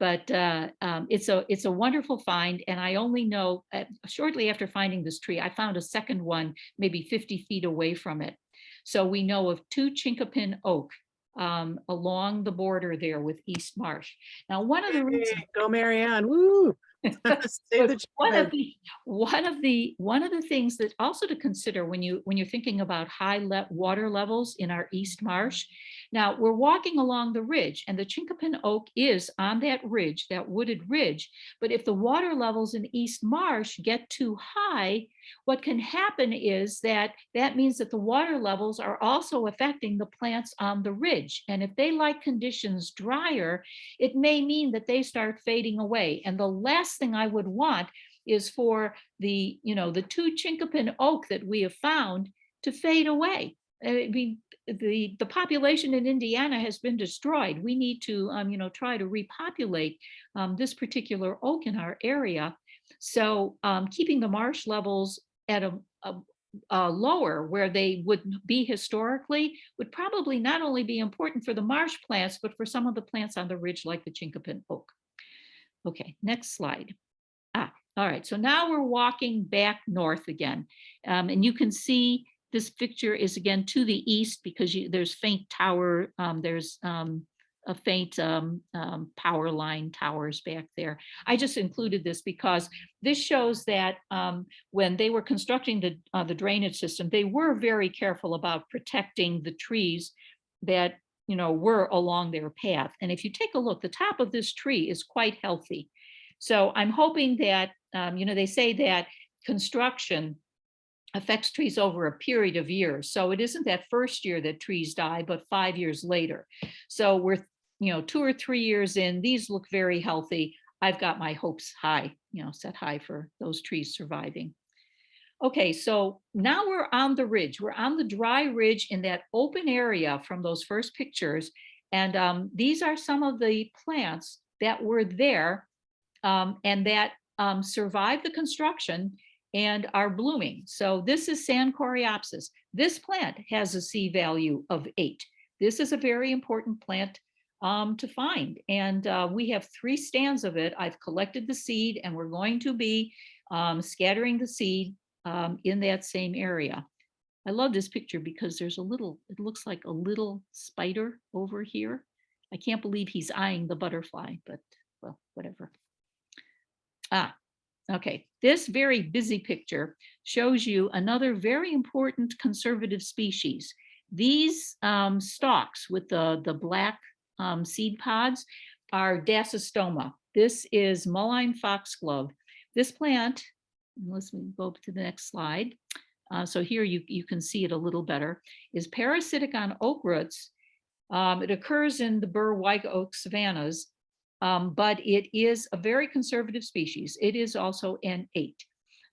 But it's a wonderful find. And I only know, shortly after finding this tree, I found a second one, maybe 50 feet away from it. So we know of 2 chinkapin oak along the border there with East Marsh. Now, one of the reasons Hey, go Marianne, woo. Save the one of children. the things that also to consider when you're thinking about high water levels in our East Marsh. Now we're walking along the ridge, and the chinkapin oak is on that ridge, that wooded ridge. But if the water levels in East Marsh get too high, what can happen is that means that the water levels are also affecting the plants on the ridge. And if they like conditions drier, it may mean that they start fading away. And the last thing I would want is for the two chinkapin oak that we have found to fade away. I mean, the population in Indiana has been destroyed. We need to try to repopulate this particular oak in our area. So keeping the marsh levels at a lower where they would be historically would probably not only be important for the marsh plants, but for some of the plants on the ridge like the chinkapin oak. Okay, next slide. All right, so now we're walking back north again. And you can see this picture is again to the east because there's faint tower, there's a faint power line towers back there. I just included this because this shows that when they were constructing the drainage system, they were very careful about protecting the trees that were along their path. And if you take a look, the top of this tree is quite healthy. So I'm hoping that, they say that construction affects trees over a period of years. So it isn't that first year that trees die, but 5 years later. So we're 2 or 3 years in, these look very healthy. I've got my hopes high, set high for those trees surviving. Okay, so now we're on the ridge. We're on the dry ridge in that open area from those first pictures. And these are some of the plants that were there and that survived the construction and are blooming. So this is Sand Coreopsis. This plant has a C value of 8. This is a very important plant to find. And we have 3 stands of it. I've collected the seed and we're going to be scattering the seed in that same area. I love this picture because there's it looks like a little spider over here. I can't believe he's eyeing the butterfly, but well, whatever. Okay, this very busy picture shows you another very important conservative species. These stalks with the black seed pods are Dasystoma. This is mullein foxglove. This plant, let's go to the next slide. So here you can see it a little better, is parasitic on oak roots. It occurs in the Burr white oak savannas. But it is a very conservative species. It is also an 8.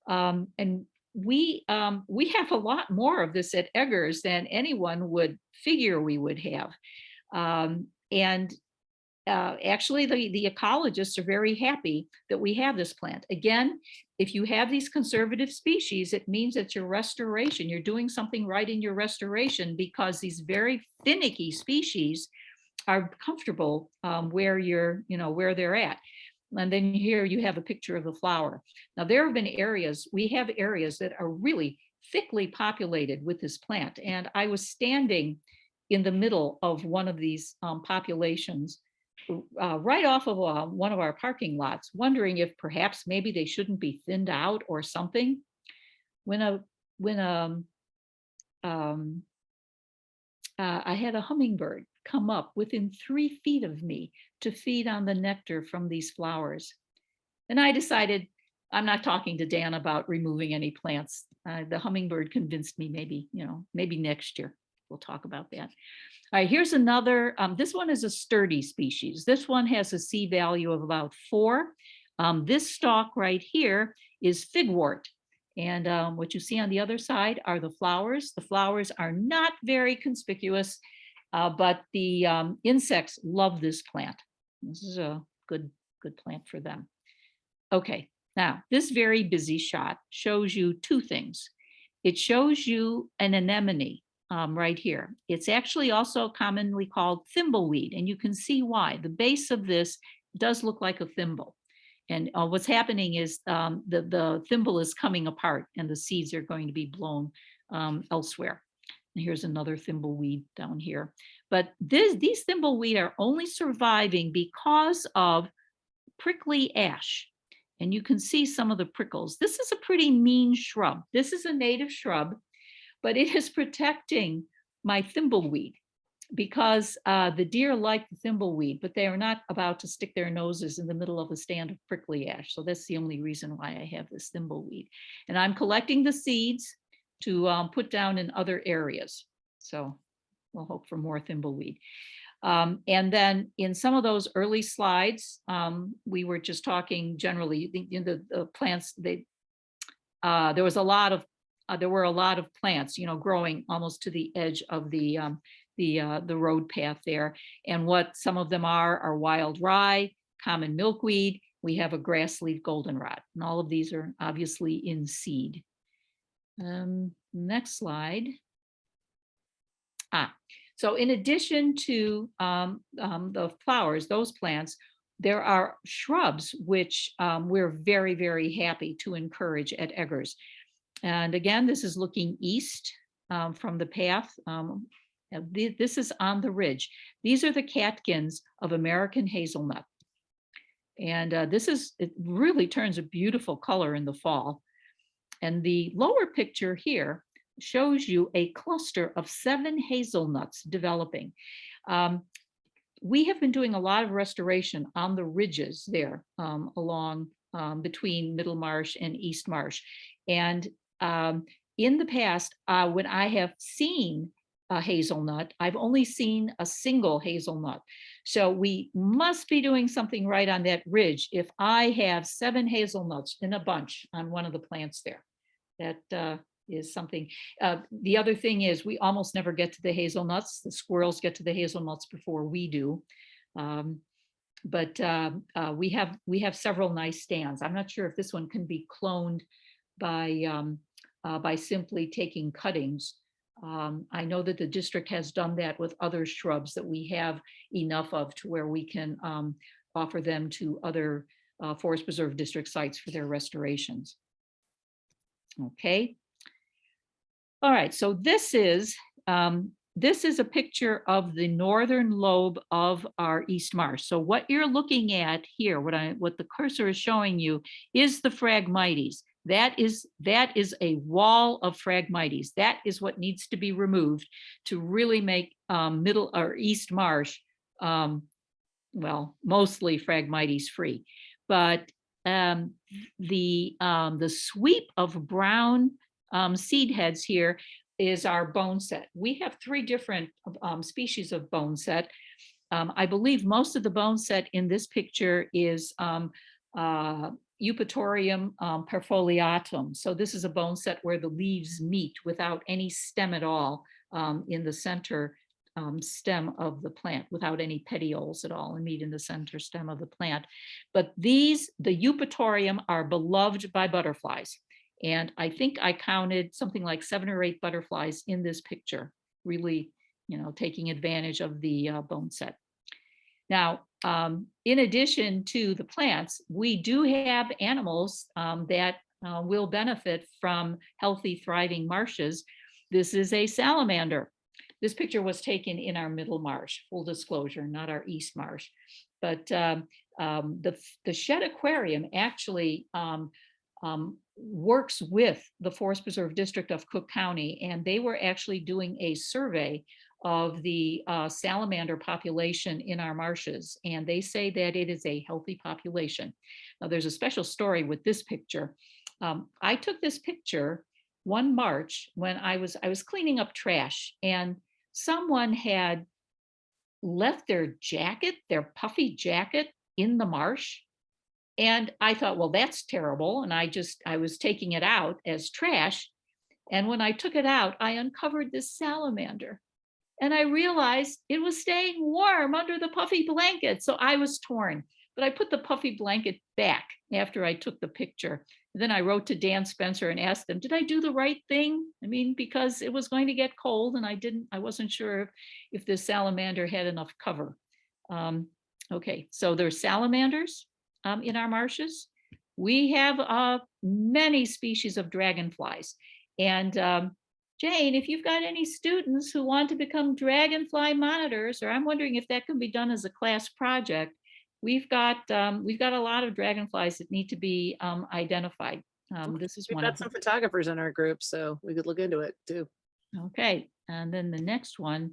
And we have a lot more of this at Eggers than anyone would figure we would have. Actually, the ecologists are very happy that we have this plant. Again, if you have these conservative species, it means that your restoration, you're doing something right in your restoration because these very finicky species are comfortable where where they're at. And then here you have a picture of the flower. Now there have been areas, we have areas that are really thickly populated with this plant. And I was standing in the middle of one of these populations right off of one of our parking lots, wondering if perhaps maybe they shouldn't be thinned out or something. I had a hummingbird come up within 3 feet of me to feed on the nectar from these flowers. And I decided I'm not talking to Dan about removing any plants. The hummingbird convinced me maybe next year we'll talk about that. All right, here's another, this one is a sturdy species. This one has a C value of about 4. This stalk right here is figwort. And what you see on the other side are the flowers. The flowers are not very conspicuous, but the insects love this plant. This is a good plant for them. Okay, now this very busy shot shows you 2 things. It shows you an anemone right here. It's actually also commonly called thimbleweed, and you can see why. The base of this does look like a thimble. And what's happening is the thimble is coming apart and the seeds are going to be blown elsewhere. And here's another thimbleweed down here. But these thimbleweed are only surviving because of prickly ash. And you can see some of the prickles. This is a pretty mean shrub. This is a native shrub, but it is protecting my thimbleweed because the deer like the thimbleweed, but they are not about to stick their noses in the middle of a stand of prickly ash. So that's the only reason why I have this thimbleweed. And I'm collecting the seeds to put down in other areas. So we'll hope for more thimbleweed. And then in some of those early slides, we were just talking generally, the plants, there were a lot of plants, growing almost to the edge of the road path there. And what some of them are wild rye, common milkweed. We have a grass leaf goldenrod, and all of these are obviously in seed. Next slide. So in addition to the flowers, those plants, there are shrubs which we're very, very happy to encourage at Eggers. And again, this is looking east from the path. This is on the ridge. These are the catkins of American hazelnut. And it really turns a beautiful color in the fall. And the lower picture here shows you a cluster of 7 hazelnuts developing. We have been doing a lot of restoration on the ridges there along between Middlemarsh and East Marsh. And in the past, when I have seen a hazelnut, I've only seen a single hazelnut. So we must be doing something right on that ridge if I have 7 hazelnuts in a bunch on one of the plants there. That is something. The other thing is we almost never get to the hazelnuts. The squirrels get to the hazelnuts before we do. But we have several nice stands. I'm not sure if this one can be cloned by simply taking cuttings. I know that the district has done that with other shrubs that we have enough of to where we can offer them to other Forest Preserve District sites for their restorations. Okay. All right, so this is a picture of the northern lobe of our East Marsh. So what you're looking at here, what the cursor is showing you is the Phragmites. That is a wall of Phragmites. That is what needs to be removed to really make Middle or East Marsh, well, mostly Phragmites free. But the sweep of brown seed heads here is our bone set. We have 3 different species of bone set. I believe most of the bone set in this picture is Eupatorium perfoliatum. So this is a bone set where the leaves meet without any stem at all in the center stem of the plant, without any petioles at all, and meet in the center stem of the plant. But the Eupatorium are beloved by butterflies. And I think I counted something like 7 or 8 butterflies in this picture, really, taking advantage of the bone set. Now, in addition to the plants, we do have animals that will benefit from healthy, thriving marshes. This is a salamander. This picture was taken in our Middle Marsh, full disclosure, not our East Marsh. But the Shed Aquarium actually works with the Forest Preserve District of Cook County, and they were actually doing a survey of the salamander population in our marshes, and they say that it is a healthy population. Now, there's a special story with this picture. I took this picture one March when I was cleaning up trash, and someone had left their jacket, their puffy jacket, in the marsh. And I thought, well, that's terrible. And I was taking it out as trash. And when I took it out, I uncovered this salamander. And I realized it was staying warm under the puffy blanket. So I was torn. But I put the puffy blanket back after I took the picture. And then I wrote to Dan Spencer and asked him, did I do the right thing? I mean, because it was going to get cold and I wasn't sure if this salamander had enough cover. Okay, so there's salamanders in our marshes. We have many species of dragonflies. And Jane, if you've got any students who want to become dragonfly monitors, or I'm wondering if that can be done as a class project, we've got a lot of dragonflies that need to be identified. This is We've one got of some them. photographers in our group, so we could look into it too. Okay, and then the next one.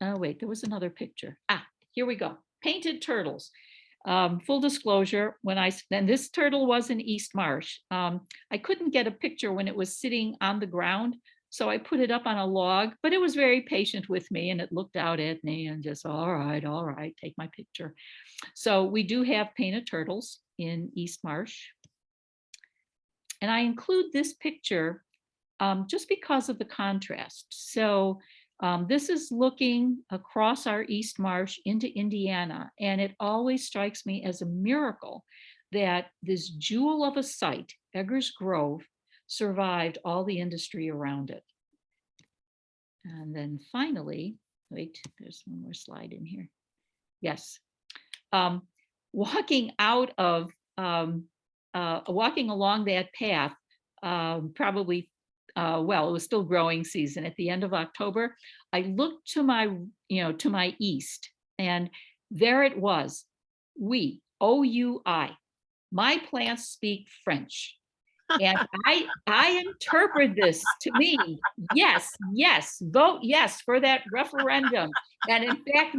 Oh, wait, there was another picture. Ah, here we go. Painted turtles. Full disclosure, then this turtle was in East Marsh. I couldn't get a picture when it was sitting on the ground, so I put it up on a log, but it was very patient with me and it looked out at me and just, all right, take my picture. So we do have painted turtles in East Marsh. And I include this picture just because of the contrast. So this is looking across our East Marsh into Indiana, and it always strikes me as a miracle that this jewel of a site, Eggers Grove, survived all the industry around it. And then finally, wait, there's one more slide in here. Yes. Walking along that path, probably well, it was still growing season at the end of October. I looked to my east, and there it was. Oui, O-U-I. My plants speak French. And I interpret this to mean, yes, vote yes for that referendum. And in fact,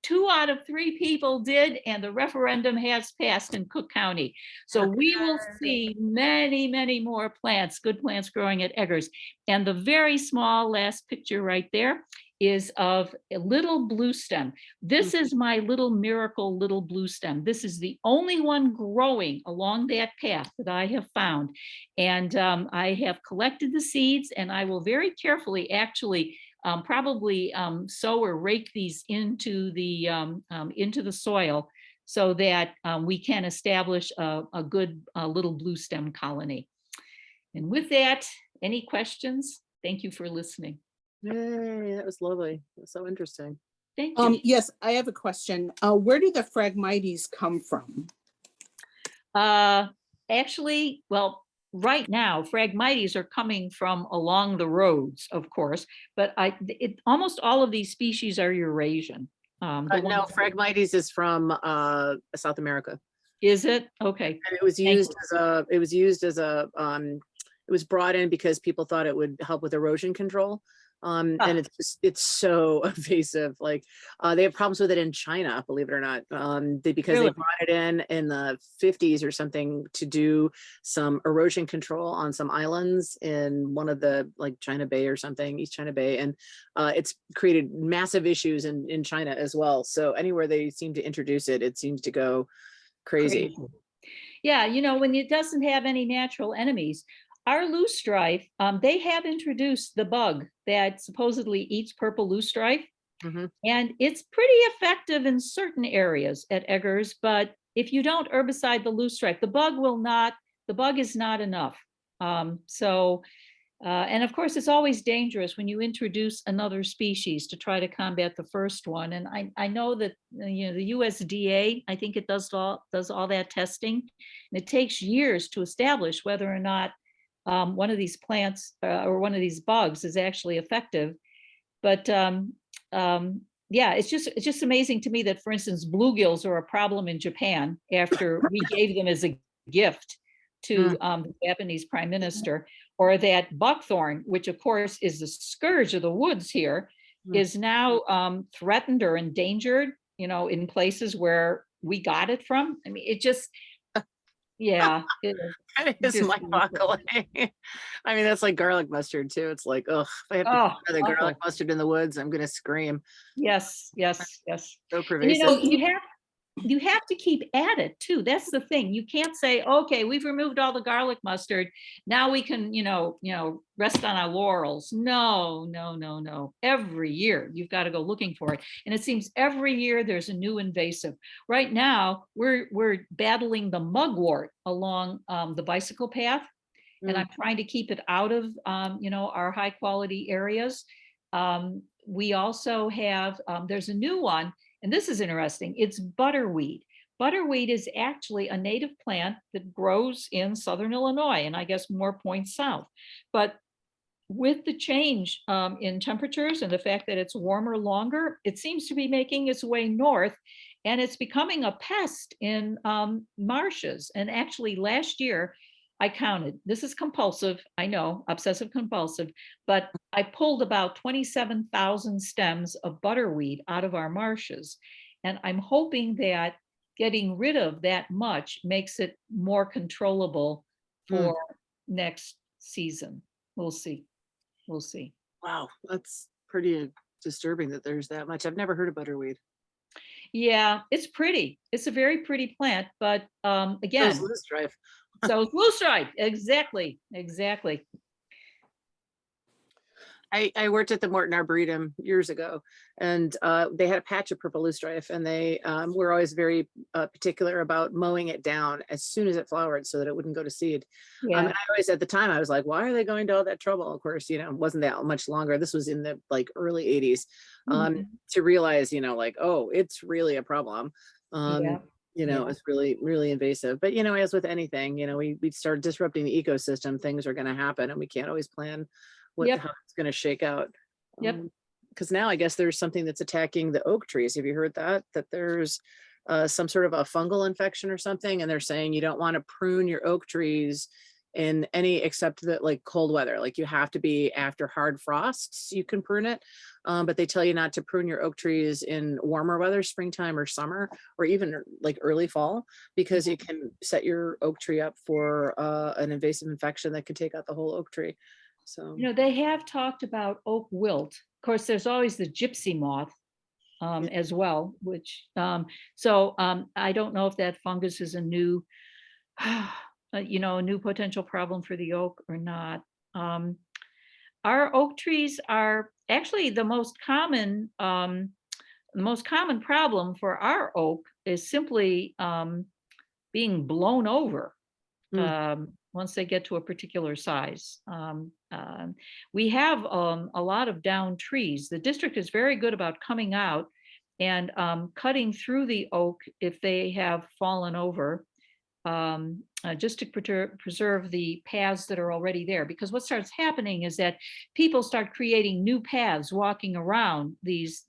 2 out of 3 people did, and the referendum has passed in Cook County. So we will see many, many more plants, good plants growing at Eggers. And the very small last picture right there is of a little blue stem. This is my little miracle little blue stem. This is the only one growing along that path that I have found. And I have collected the seeds, and I will very carefully actually probably sow or rake these into the soil so that we can establish a good little blue stem colony. And with that, any questions? Thank you for listening. Yay, that was lovely. That was so interesting. Thank you. Yes, I have a question. Where do the Phragmites come from? Actually, well, right now, Phragmites are coming from along the roads, of course, but almost all of these species are Eurasian. No, Phragmites is from South America. Is it? Okay. And it was brought in because people thought it would help with erosion control. And it's so invasive. Like they have problems with it in China, believe it or not, because they brought it in the 50s or something to do some erosion control on some islands in one of the like China Bay or something, East China Bay, and it's created massive issues in China as well. So anywhere they seem to introduce it, it seems to go crazy. Yeah, when it doesn't have any natural enemies. Our loosestrife, they have introduced the bug that supposedly eats purple loosestrife, and it's pretty effective in certain areas at Eggers. But if you don't herbicide the loosestrife, the bug is not enough. And of course, it's always dangerous when you introduce another species to try to combat the first one. And I know that the USDA, I think it does all that testing, and it takes years to establish whether or not one of these plants or one of these bugs is actually effective. But yeah, it's just amazing to me that, for instance, bluegills are a problem in Japan after we gave them as a gift to the Japanese prime minister, or that buckthorn, which of course is the scourge of the woods here, is now threatened or endangered, in places where we got it from. I mean, it just, yeah. It is mind-boggling. I mean, that's like garlic mustard too. It's like, ugh, if I have to put another garlic mustard in the woods, I'm gonna scream. Yes. So pervasive. You have to keep at it too. That's the thing. You can't say, okay, we've removed all the garlic mustard. Now we can, rest on our laurels. No. Every year you've got to go looking for it. And it seems every year there's a new invasive. Right now, we're battling the mugwort along the bicycle path. And I'm trying to keep it out of, our high quality areas. We also have, there's a new one. And this is interesting. It's butterweed. Butterweed is actually a native plant that grows in southern Illinois, and I guess more points south. But with the change in temperatures and the fact that it's warmer longer, it seems to be making its way north, and it's becoming a pest in marshes. And actually last year, I counted, this is compulsive, I know, obsessive compulsive, but I pulled about 27,000 stems of butterweed out of our marshes. And I'm hoping that getting rid of that much makes it more controllable for next season. We'll see. We'll see. Wow, that's pretty disturbing that there's that much. I've never heard of butterweed. Yeah, it's pretty. It's a very pretty plant, but again, Those loosestrife. so it's loosestrife. Exactly, exactly. I worked at the Morton Arboretum years ago, and they had a patch of purple loosestrife, and they were always very particular about mowing it down as soon as it flowered so that it wouldn't go to seed. Yeah, And I always, at the time, I was like, why are they going to all that trouble? Of course, it wasn't that much longer. This was in the like early 80s to realize, like, oh, it's really a problem. yeah. It's really, really invasive. But, as with anything, we start disrupting the ecosystem, things are going to happen, and we can't always plan how it's going to shake out. Yep. Because now I guess there's something that's attacking the oak trees. Have you heard that there's some sort of a fungal infection or something, and they're saying you don't want to prune your oak trees in any except that like cold weather, like you have to be after hard frosts you can prune it, but they tell you not to prune your oak trees in warmer weather, springtime or summer, or even like early fall, because it can set your oak tree up for an invasive infection that could take out the whole oak tree. So They have talked about oak wilt. Of course, there's always the gypsy moth as well, which I don't know if that fungus is a new, a new potential problem for the oak or not. Our oak trees are actually the most common problem for our oak is simply being blown over. Once they get to a particular size. We have a lot of down trees. The district is very good about coming out and cutting through the oak if they have fallen over, just to preserve the paths that are already there. Because what starts happening is that people start creating new paths walking around these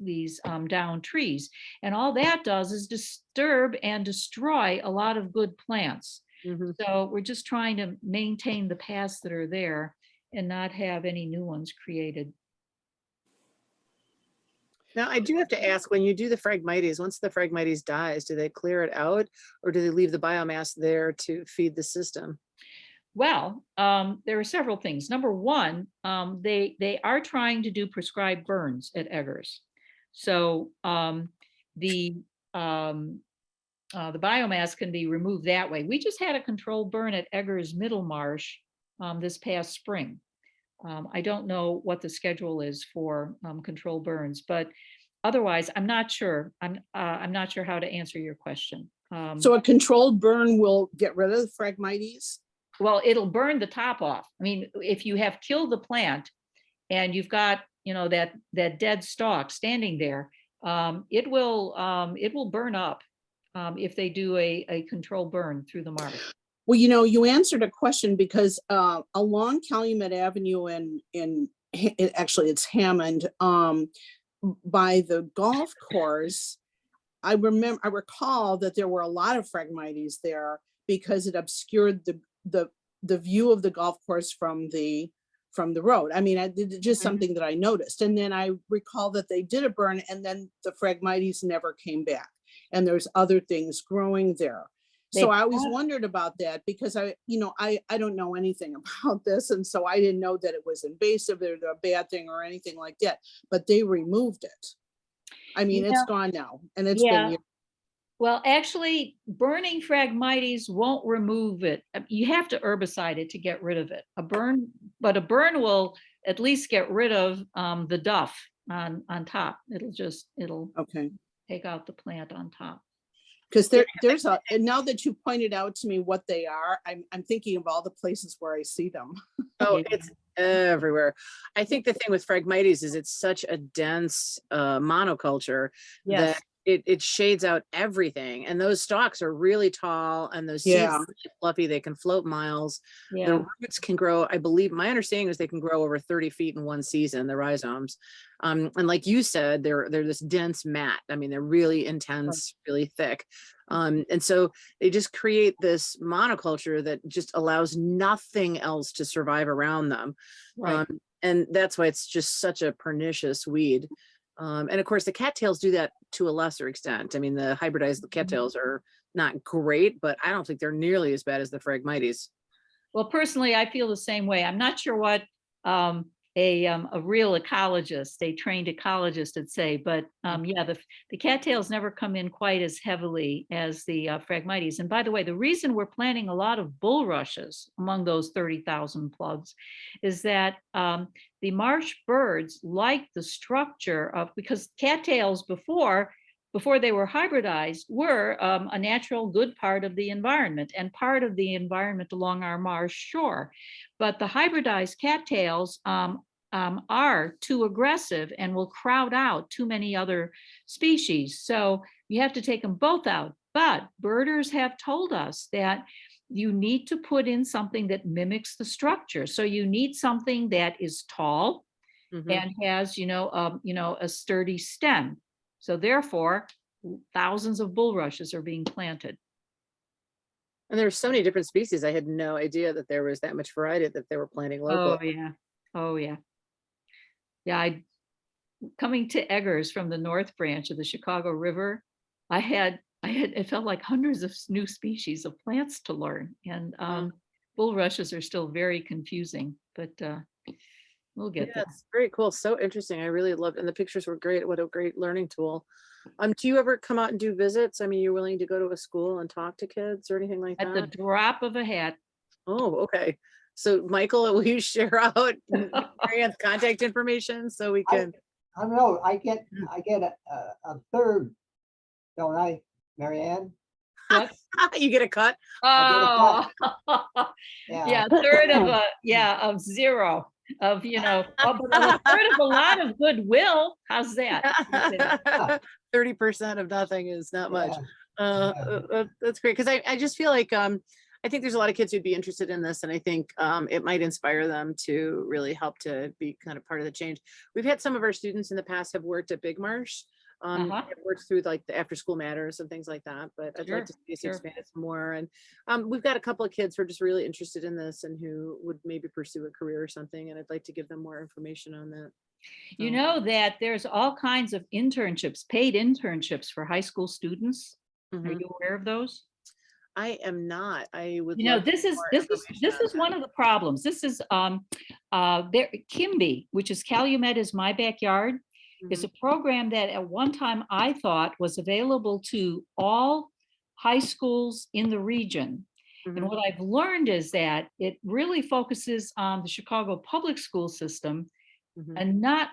down trees. And all that does is disturb and destroy a lot of good plants. So we're just trying to maintain the paths that are there and not have any new ones created. now I do have to ask, when you do the Phragmites, once the Phragmites dies, do they clear it out, or do they leave the biomass there to feed the system? Well, there are several things. Number one, they are trying to do prescribed burns at Eggers. So the biomass can be removed that way. We just had a controlled burn at Eggers Middlemarsh this past spring. I don't know what the schedule is for controlled burns, but otherwise, I'm not sure. I'm not sure how to answer your question. So a controlled burn will get rid of the Phragmites? Well, it'll burn the top off. I mean, if you have killed the plant and you've got, that dead stalk standing there, it will burn up if they do a controlled burn through the marsh. Well, you answered a question, because along Calumet Avenue actually it's Hammond, by the golf course, I recall that there were a lot of Phragmites there because it obscured the view of the golf course from the road. I mean, it's just something that I noticed. And then I recall that they did a burn, and then the Phragmites never came back, and there's other things growing there. So I always wondered about that, because I don't know anything about this. And so I didn't know that it was invasive or a bad thing or anything like that, but they removed it. I mean, it's gone now, and it's been years. Well, actually, burning Phragmites won't remove it. You have to herbicide it to get rid of it. A burn will at least get rid of the duff on top. It'll Okay. take out the plant on top. Because and now that you pointed out to me what they are, I'm thinking of all the places where I see them. Oh, it's everywhere. I think the thing with Phragmites is it's such a dense monoculture that it shades out everything. And those stalks are really tall, and those seeds Yeah. are really fluffy. They can float miles. Yeah. The roots can grow, I believe, my understanding is they can grow over 30 feet in one season, the rhizomes. And like you said, they're this dense mat. I mean, they're really intense, really thick. And so they just create this monoculture that just allows nothing else to survive around them. Right. And that's why it's just such a pernicious weed. And of course, the cattails do that to a lesser extent. I mean, the hybridized cattails are not great, but I don't think they're nearly as bad as the Phragmites. Well, personally, I feel the same way. I'm not sure what a real ecologist, a trained ecologist would say, but yeah, the cattails never come in quite as heavily as the Phragmites. And by the way, the reason we're planting a lot of bulrushes among those 30,000 plugs is that the marsh birds like the structure of, because cattails before they were hybridized were a natural good part of the environment and part of the environment along our marsh shore. But the hybridized cattails are too aggressive and will crowd out too many other species. So you have to take them both out. But birders have told us that you need to put in something that mimics the structure. So you need something that is tall and has, a sturdy stem. So therefore, thousands of bulrushes are being planted. And there's so many different species. I had no idea that there was that much variety that they were planting locally. Oh yeah. Oh yeah. Yeah, coming to Eggers from the North Branch of the Chicago River, it felt like hundreds of new species of plants to learn. And bulrushes are still very confusing, but we'll get there. It's very cool. So interesting. I really loved, and the pictures were great. What a great learning tool. Do you ever come out and do visits? I mean, you're willing to go to a school and talk to kids or anything like At that? the drop of a hat. Oh, okay. So Michael, will you share out Marianne's contact information so we can? I don't know, I get a third, don't I, Marianne? What? You get a cut? Oh, Yeah. yeah, third of zero of, but a third of a lot of goodwill. How's that? 30% of nothing is not much. Yeah. That's great. Cause I just feel like, I think there's a lot of kids who'd be interested in this, and I think it might inspire them to really help to be kind of part of the change. We've had some of our students in the past have worked at Big Marsh, have worked through like the after school matters and things like that, but I'd like to see us expand it some more. And we've got a couple of kids who are just really interested in this and who would maybe pursue a career or something, and I'd like to give them more information on that. You know that there's all kinds of internships, paid internships for high school students. Are you aware of those? I am not. I would. This is one of the problems. This is there Kimby, which is Calumet is my backyard, is a program that at one time I thought was available to all high schools in the region. And what I've learned is that it really focuses on the Chicago public school system and not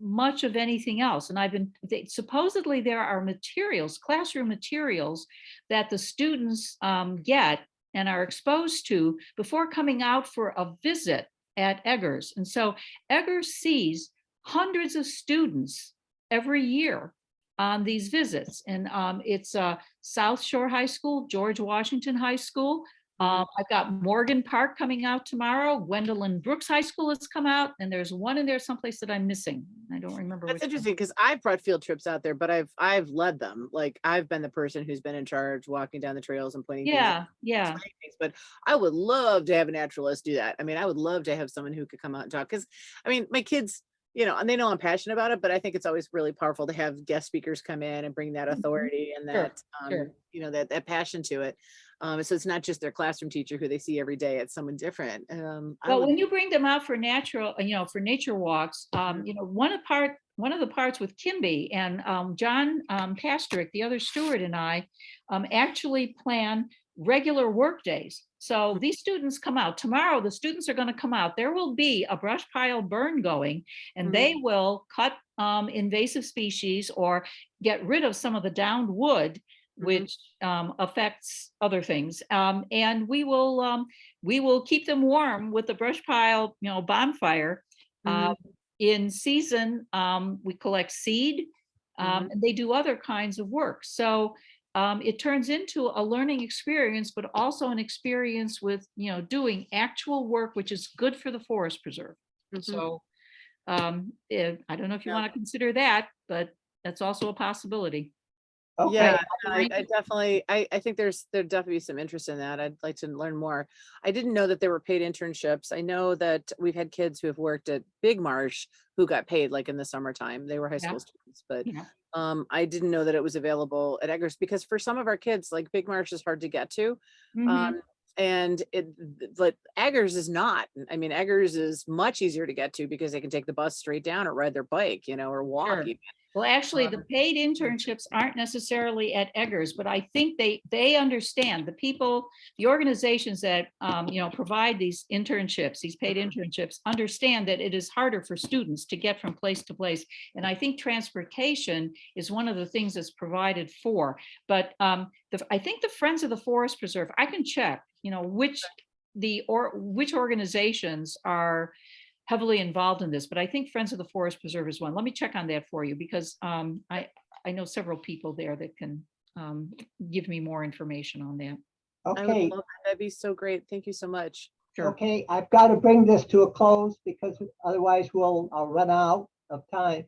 much of anything else. And supposedly there are materials, classroom materials that the students get and are exposed to before coming out for a visit at Eggers. And so Eggers sees hundreds of students every year on these visits. And it's South Shore High School, George Washington High School. I've got Morgan Park coming out tomorrow. Gwendolyn Brooks High School has come out, and there's one in there someplace that I'm missing. I don't remember. That's interesting because I've brought field trips out there, but I've led them. Like I've been the person who's been in charge, walking down the trails and pointing. Yeah. Things, but I would love to have a naturalist do that. I mean, I would love to have someone who could come out and talk, because I mean, my kids, and they know I'm passionate about it, but I think it's always really powerful to have guest speakers come in and bring that authority and that, that passion to it. So it's not just their classroom teacher who they see every day, it's someone different. Well, when you bring them out for for nature walks, one of the parts with Kimby and John Pastrick, the other steward, and I actually plan regular work days. So these students come out tomorrow. The students are going to come out. There will be a brush pile burn going, and they will cut invasive species or get rid of some of the downed wood, which affects other things. And we will keep them warm with the brush pile, bonfire. In season, we collect seed. And they do other kinds of work. So it turns into a learning experience, but also an experience with, doing actual work, which is good for the forest preserve. So I don't know if you want to consider that, but that's also a possibility. Okay, Yeah, Thank I definitely, I think there'd definitely be some interest in that. I'd like to learn more. I didn't know that there were paid internships. I know that we've had kids who have worked at Big Marsh who got paid like in the summertime. They were high Yeah. school students, but Yeah. I didn't know that it was available at Eggers because for some of our kids, like Big Marsh is hard to get to. Mhm. And but Eggers is not. I mean, Eggers is much easier to get to because they can take the bus straight down or ride their bike, or walk. Sure. even. Well, actually, the paid internships aren't necessarily at Eggers, but I think they understand the organizations that provide these internships, these paid internships, understand that it is harder for students to get from place to place. And I think transportation is one of the things that's provided for. But I think the Friends of the Forest Preserve, I can check, which organizations are heavily involved in this, but I think Friends of the Forest Preserve is one. Let me check on that for you because I know several people there that can give me more information on that. I would okay, love that. That'd be so great. Thank you so much. Sure. okay. I've got to bring this to a close because otherwise I'll run out of time.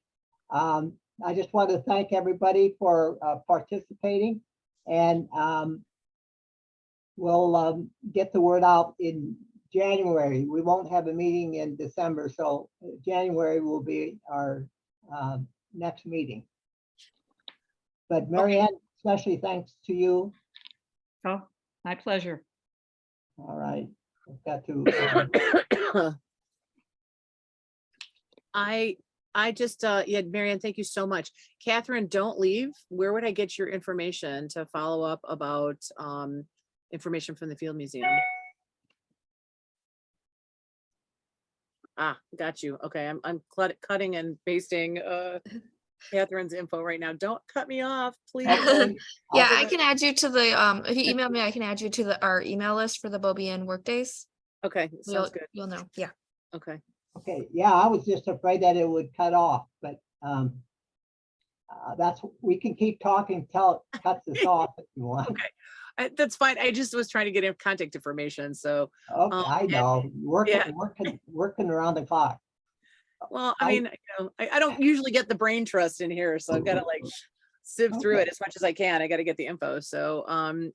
I just want to thank everybody for participating, and we'll get the word out in January. We won't have a meeting in December, so January will be our next meeting. But Marianne, especially thanks to you. Oh, my pleasure. All right, I've got to. I just, yeah, Marianne, thank you so much. Catherine, don't leave. Where would I get your information to follow up about information from the Field Museum? Ah, got you. Okay, I'm cutting and pasting Catherine's info right now. Don't cut me off, please. Okay, Yeah, I can add you to the, if you email me, I can add you to our email list for the Bobian workdays. Okay, sounds good. You'll know, yeah. Okay. okay, yeah, I was just afraid that it would cut off, but we can keep talking till it cuts us off if you want. That's fine. I just was trying to get contact information. So, Okay, I know, yeah. working around the clock. well, I mean, I don't usually get the brain trust in here, so I've got to like sift through Okay. it as much as I can. I got to get the info. So,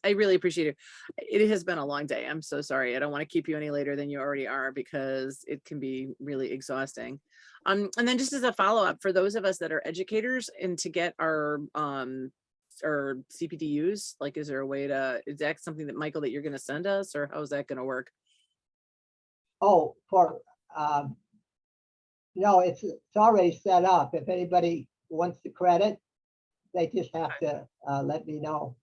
I really appreciate it. It has been a long day. I'm so sorry. I don't want to keep you any later than you already are because it can be really exhausting. And then just as a follow-up for those of us that are educators and to get our or CPDUs, like, is there a way is that something that Michael, that you're going to send us, or how is that going to work? Oh, no, it's already set up. If anybody wants the credit, they just have to let me know.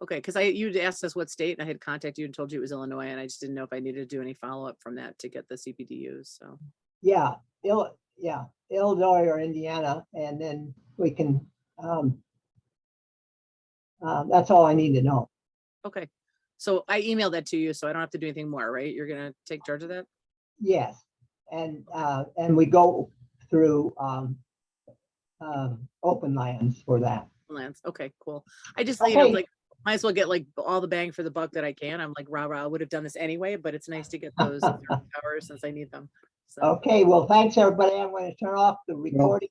Okay, because you'd asked us what state, and I had contacted you and told you it was Illinois, and I just didn't know if I needed to do any follow-up from that to get the CPDUs. So Yeah, Illinois or Indiana, and then we can. That's all I need to know. okay, so I emailed that to you, so I don't have to do anything more, right? You're gonna take charge of that? Yes, and we go through open lands for that. Lance, okay, cool. I just, Okay. like, might as well get like all the bang for the buck that I can. I'm like, rah, I would have done this anyway, but it's nice to get those hours since I need them. So. Okay, well, thanks, everybody. I'm going to turn off the recording.